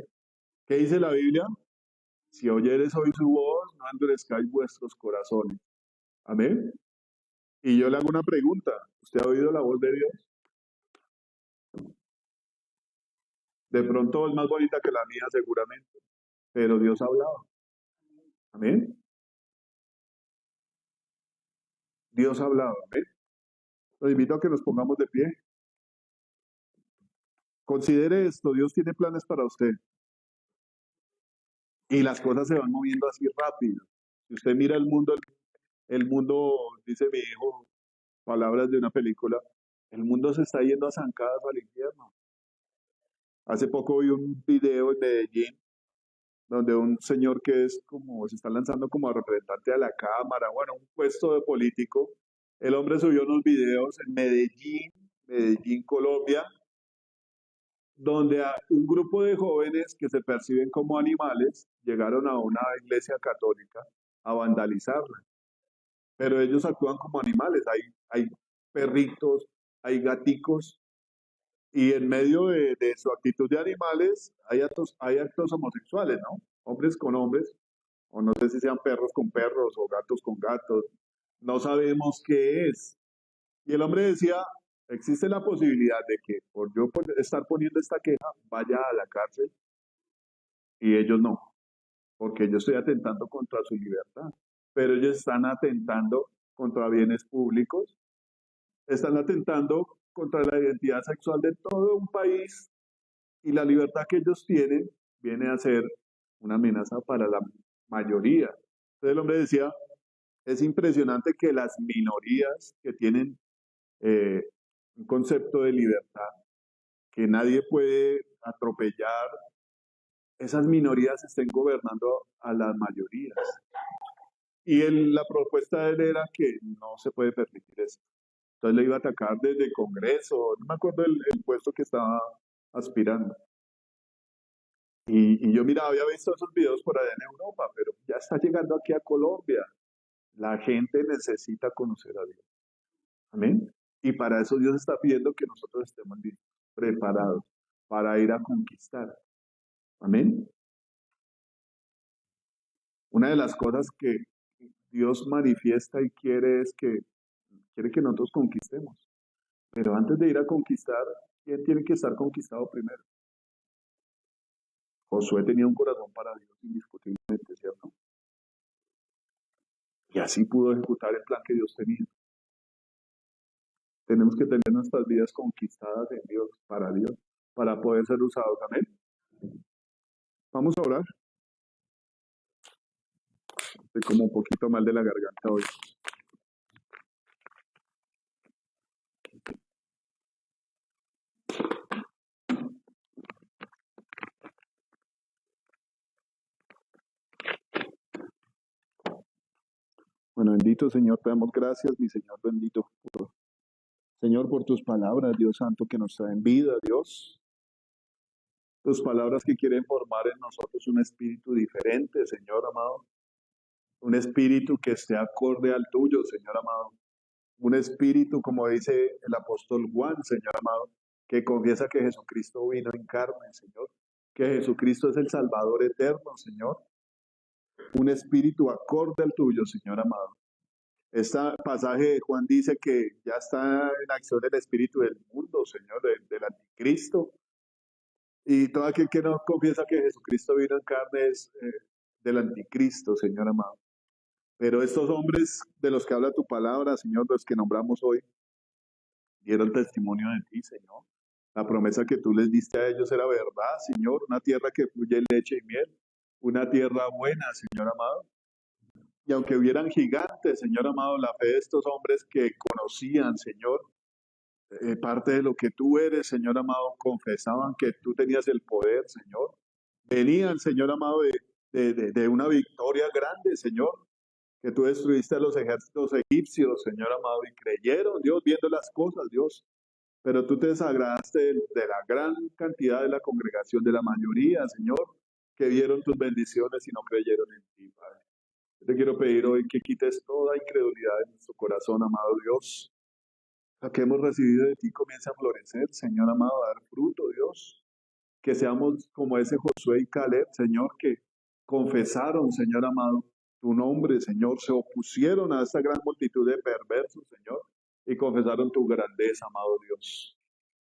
¿Qué dice la Biblia? Si oyeres hoy su voz, no endurezcáis vuestros corazones. Amén. Y yo le hago una pregunta. ¿Usted ha oído la voz de Dios? De pronto es más bonita que la mía seguramente, pero Dios ha hablado. Amén. Dios ha hablado. Amén. Los invito a que nos pongamos de pie. Considere esto, Dios tiene planes para usted. Y las cosas se van moviendo así rápido. Si usted mira el mundo, dice mi hijo, palabras de una película, el mundo se está yendo a zancadas al infierno. Hace poco vi un video en Medellín donde un señor que es como, se está lanzando como representante a la Cámara, bueno, un puesto de político. El hombre subió unos videos en Medellín, Colombia, donde un grupo de jóvenes que se perciben como animales llegaron a una iglesia católica a vandalizarla. Pero ellos actúan como animales, hay perritos, hay gaticos, y en medio de su actitud de animales hay actos homosexuales, ¿no? Hombres con hombres, o no sé si sean perros con perros o gatos con gatos, no sabemos qué es. Y el hombre decía, existe la posibilidad de que por yo estar poniendo esta queja vaya a la cárcel y ellos no, porque yo estoy atentando contra su libertad, pero ellos están atentando contra bienes públicos, están atentando contra la identidad sexual de todo un país y la libertad que ellos tienen viene a ser una amenaza para la mayoría. Entonces el hombre decía, es impresionante que las minorías que tienen eh, un concepto de libertad, que nadie puede atropellar, esas minorías estén gobernando a las mayorías. Y la propuesta de él era que no se puede permitir eso. Entonces le iba a atacar desde el Congreso, no me acuerdo el puesto que estaba aspirando. Y yo, mira, había visto esos videos por allá en Europa, pero ya está llegando aquí a Colombia. La gente necesita conocer a Dios. Amén. Y para eso Dios está pidiendo que nosotros estemos listos, preparados para ir a conquistar. Amén. Una de las cosas que Dios manifiesta y quiere que nosotros conquistemos. Pero antes de ir a conquistar, ¿quién tiene que estar conquistado primero? Josué tenía un corazón para Dios indiscutiblemente, ¿cierto? Y así pudo ejecutar el plan que Dios tenía. Tenemos que tener nuestras vidas conquistadas en Dios, para poder ser usados. Amén. Vamos a orar. Estoy como un poquito mal de la garganta hoy. Bueno, bendito Señor, te damos gracias, mi Señor bendito. Señor, por tus palabras, Dios Santo, que nos traen vida, Dios. Tus palabras que quieren formar en nosotros un espíritu diferente, Señor amado. Un espíritu que esté acorde al tuyo, Señor amado. Un espíritu, como dice el apóstol Juan, Señor amado, que confiesa que Jesucristo vino en carne, Señor. Que Jesucristo es el Salvador eterno, Señor. Un espíritu acorde al tuyo, Señor amado. Este pasaje de Juan dice que ya está en acción el espíritu del mundo, Señor, del anticristo. Y todo aquel que no confiesa que Jesucristo vino en carne es del anticristo, Señor amado. Pero estos hombres de los que habla tu palabra, Señor, los que nombramos hoy, dieron testimonio de ti, Señor. La promesa que tú les diste a ellos era verdad, Señor. Una tierra que fluye leche y miel. Una tierra buena, Señor amado. Y aunque hubieran gigantes, Señor amado, la fe de estos hombres que conocían, Señor, parte de lo que tú eres, Señor amado, confesaban que tú tenías el poder, Señor. Venían, Señor amado, de una victoria grande, Señor, que tú destruiste a los ejércitos egipcios, Señor amado, y creyeron, Dios, viendo las cosas, Dios. Pero tú te desagradaste de la gran cantidad de la congregación, de la mayoría, Señor, que vieron tus bendiciones y no creyeron en ti, Padre. Te quiero pedir hoy que quites toda incredulidad en nuestro corazón, amado Dios. Lo que hemos recibido de ti comienza a florecer, Señor amado, a dar fruto, Dios. Que seamos como ese Josué y Caleb, Señor, que confesaron, Señor amado, tu nombre, Señor, se opusieron a esta gran multitud de perversos, Señor, y confesaron tu grandeza, amado Dios.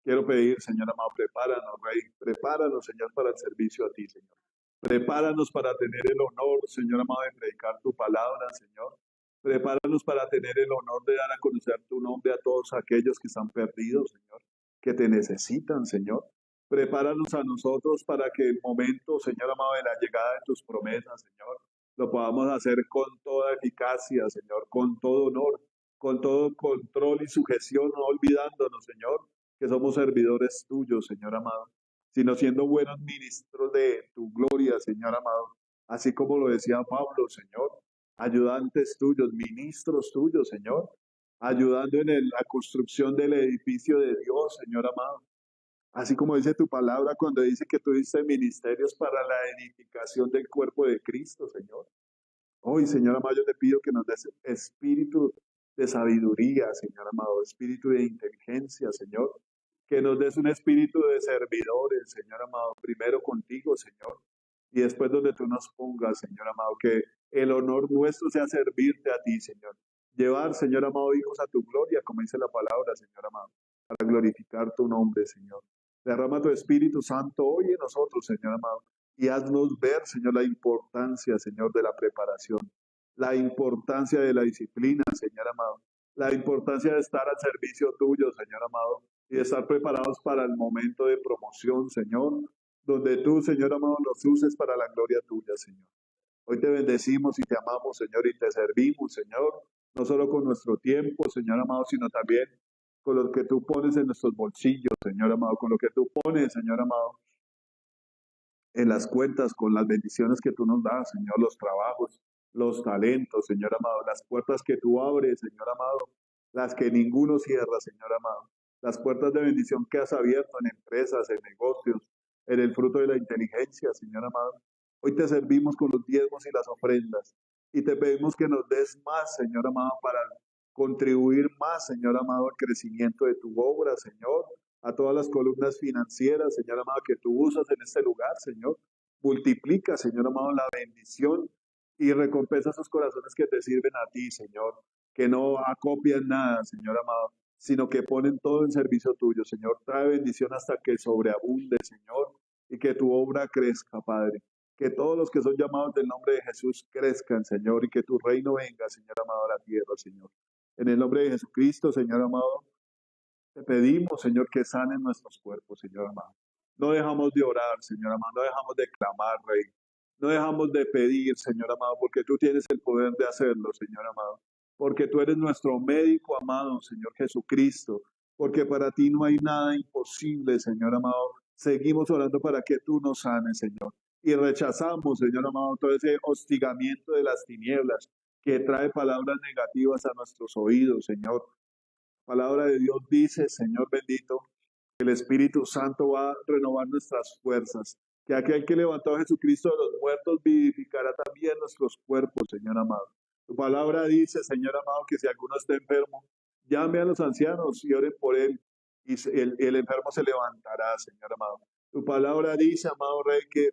Quiero pedir, Señor amado, prepáranos, Rey, prepáranos, Señor, para el servicio a ti, Señor. Prepáranos para tener el honor, Señor amado, de predicar tu palabra, Señor. Prepáranos para tener el honor de dar a conocer tu nombre a todos aquellos que están perdidos, Señor, que te necesitan, Señor. Prepáranos a nosotros para que el momento, Señor amado, de la llegada de tus promesas, Señor, lo podamos hacer con toda eficacia, Señor, con todo honor, con todo control y sujeción, no olvidándonos, Señor, que somos servidores tuyos, Señor amado, sino siendo buenos ministros de tu gloria, Señor amado, así como lo decía Pablo, Señor, ayudantes tuyos, ministros tuyos, Señor, ayudando en la construcción del edificio de Dios, Señor amado. Así como dice tu palabra cuando dice que tú diste ministerios para la edificación del cuerpo de Cristo, Señor. Hoy, Señor amado, yo te pido que nos des espíritu de sabiduría, Señor amado, espíritu de inteligencia, Señor. Que nos des un espíritu de servidores, Señor amado, primero contigo, Señor, y después donde tú nos pongas, Señor amado, que el honor nuestro sea servirte a ti, Señor. Llevar, Señor amado, hijos a tu gloria, como dice la palabra, Señor amado, para glorificar tu nombre, Señor. Derrama tu Espíritu Santo hoy en nosotros, Señor amado, y haznos ver, Señor, la importancia, Señor, de la preparación, la importancia de la disciplina, Señor amado, la importancia de estar al servicio tuyo, Señor amado, y de estar preparados para el momento de promoción, Señor, donde tú, Señor amado, nos uses para la gloria tuya, Señor. Hoy te bendecimos y te amamos, Señor, y te servimos, Señor, no solo con nuestro tiempo, Señor amado, sino también con lo que tú pones en nuestros bolsillos, Señor amado, con lo que tú pones, Señor amado, en las cuentas, con las bendiciones que tú nos das, Señor, los trabajos, los talentos, Señor amado, las puertas que tú abres, Señor amado, las que ninguno cierra, Señor amado, las puertas de bendición que has abierto en empresas, en negocios, en el fruto de la inteligencia, Señor amado. Hoy te servimos con los diezmos y las ofrendas y te pedimos que nos des más, Señor amado, para contribuir más, Señor amado, al crecimiento de tu obra, Señor, a todas las columnas financieras, Señor amado, que tú usas en este lugar, Señor. Multiplica, Señor amado, la bendición y recompensa esos corazones que te sirven a ti, Señor, que no acopian nada, Señor amado, sino que ponen todo en servicio tuyo, Señor. Trae bendición hasta que sobreabunde, Señor, y que tu obra crezca, Padre. Que todos los que son llamados del nombre de Jesús crezcan, Señor, y que tu reino venga, Señor amado, a la tierra, Señor. En el nombre de Jesucristo, Señor amado, te pedimos, Señor, que sanen nuestros cuerpos, Señor amado. No dejamos de orar, Señor amado, no dejamos de clamar, Rey. No dejamos de pedir, Señor amado, porque tú tienes el poder de hacerlo, Señor amado. Porque tú eres nuestro médico amado, Señor Jesucristo. Porque para ti no hay nada imposible, Señor amado. Seguimos orando para que tú nos sanes, Señor. Y rechazamos, Señor amado, todo ese hostigamiento de las tinieblas que trae palabras negativas a nuestros oídos, Señor. Palabra de Dios dice, Señor bendito, que el Espíritu Santo va a renovar nuestras fuerzas, que aquel que levantó a Jesucristo de los muertos vivificará también nuestros cuerpos, Señor amado. Tu palabra dice, Señor amado, que si alguno está enfermo, llame a los ancianos y oren por él, y el enfermo se levantará, Señor amado. Tu palabra dice, amado Rey, que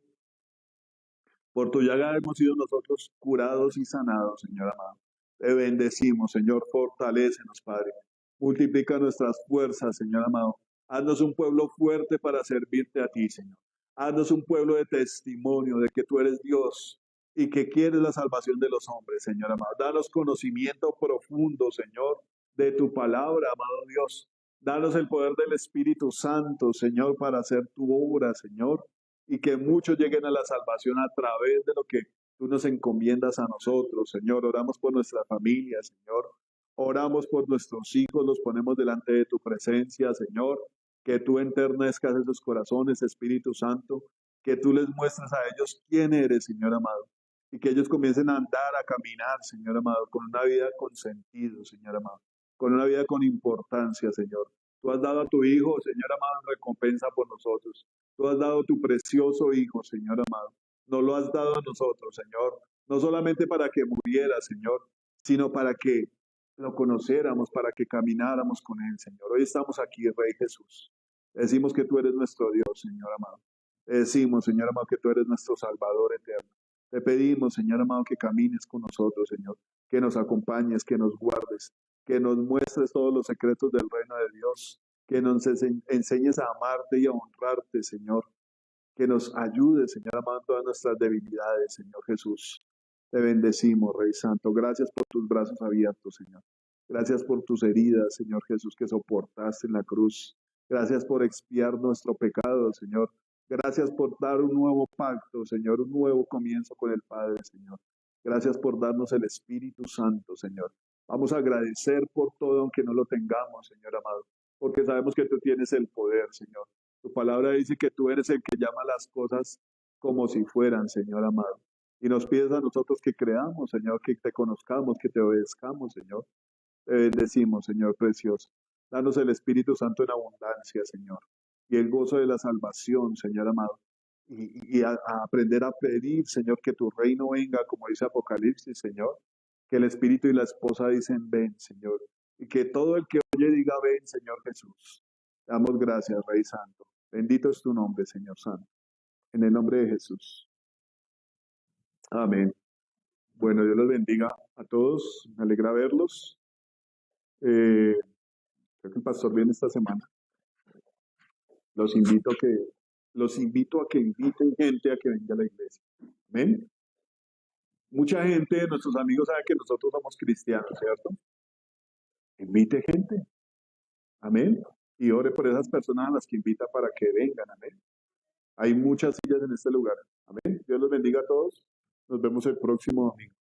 por tu llaga hemos sido nosotros curados y sanados, Señor amado. Te bendecimos, Señor, fortalécenos, Padre. Multiplica nuestras fuerzas, Señor amado. Haznos un pueblo fuerte para servirte a ti, Señor. Haznos un pueblo de testimonio de que tú eres Dios y que quieres la salvación de los hombres, Señor amado. Danos conocimiento profundo, Señor, de tu palabra, amado Dios. Danos el poder del Espíritu Santo, Señor, para hacer tu obra, Señor, y que muchos lleguen a la salvación a través de lo que tú nos encomiendas a nosotros, Señor. Oramos por nuestra familia, Señor. Oramos por nuestros hijos, los ponemos delante de tu presencia, Señor. Que tú enternezcas esos corazones, Espíritu Santo. Que tú les muestres a ellos quién eres, Señor amado. Y que ellos comiencen a andar, a caminar, Señor amado, con una vida con sentido, Señor amado. Con una vida con importancia, Señor. Tú has dado a tu Hijo, Señor amado, en recompensa por nosotros. Tú has dado tu precioso Hijo, Señor amado. Nos lo has dado a nosotros, Señor. No solamente para que muriera, Señor, sino para que lo conociéramos, para que camináramos con Él, Señor. Hoy estamos aquí, Rey Jesús. Decimos que tú eres nuestro Dios, Señor amado. Decimos, Señor amado, que tú eres nuestro Salvador eterno. Te pedimos, Señor amado, que camines con nosotros, Señor. Que nos acompañes, que nos guardes, que nos muestres todos los secretos del reino de Dios. Que nos enseñes a amarte y a honrarte, Señor. Que nos ayudes, Señor amado, en todas nuestras debilidades, Señor Jesús. Te bendecimos, Rey Santo. Gracias por tus brazos abiertos, Señor. Gracias por tus heridas, Señor Jesús, que soportaste en la cruz. Gracias por expiar nuestro pecado, Señor. Gracias por dar un nuevo pacto, Señor, un nuevo comienzo con el Padre, Señor. Gracias por darnos el Espíritu Santo, Señor. Vamos a agradecer por todo, aunque no lo tengamos, Señor amado, porque sabemos que tú tienes el poder, Señor. Tu palabra dice que tú eres el que llama las cosas como si fueran, Señor amado. Y nos pides a nosotros que creamos, Señor, que te conozcamos, que te obedezcamos, Señor. Te bendecimos, Señor precioso. Danos el Espíritu Santo en abundancia, Señor. Y el gozo de la salvación, Señor amado. Y a aprender a pedir, Señor, que tu reino venga, como dice Apocalipsis, Señor. Que el Espíritu y la esposa dicen, ven, Señor. Y que todo el que oye diga, ven, Señor Jesús. Damos gracias, Rey Santo. Bendito es tu nombre, Señor Santo. En el nombre de Jesús. Amén. Bueno, Dios los bendiga a todos. Me alegra verlos. Creo que el pastor viene esta semana. Los invito a que inviten gente a que venga a la iglesia. Amén. Mucha gente, nuestros amigos, saben que nosotros somos cristianos, ¿cierto? Invite gente. Amén. Y ore por esas personas a las que invita para que vengan. Amén. Hay muchas sillas en este lugar. Amén. Dios los bendiga a todos. Nos vemos el próximo domingo.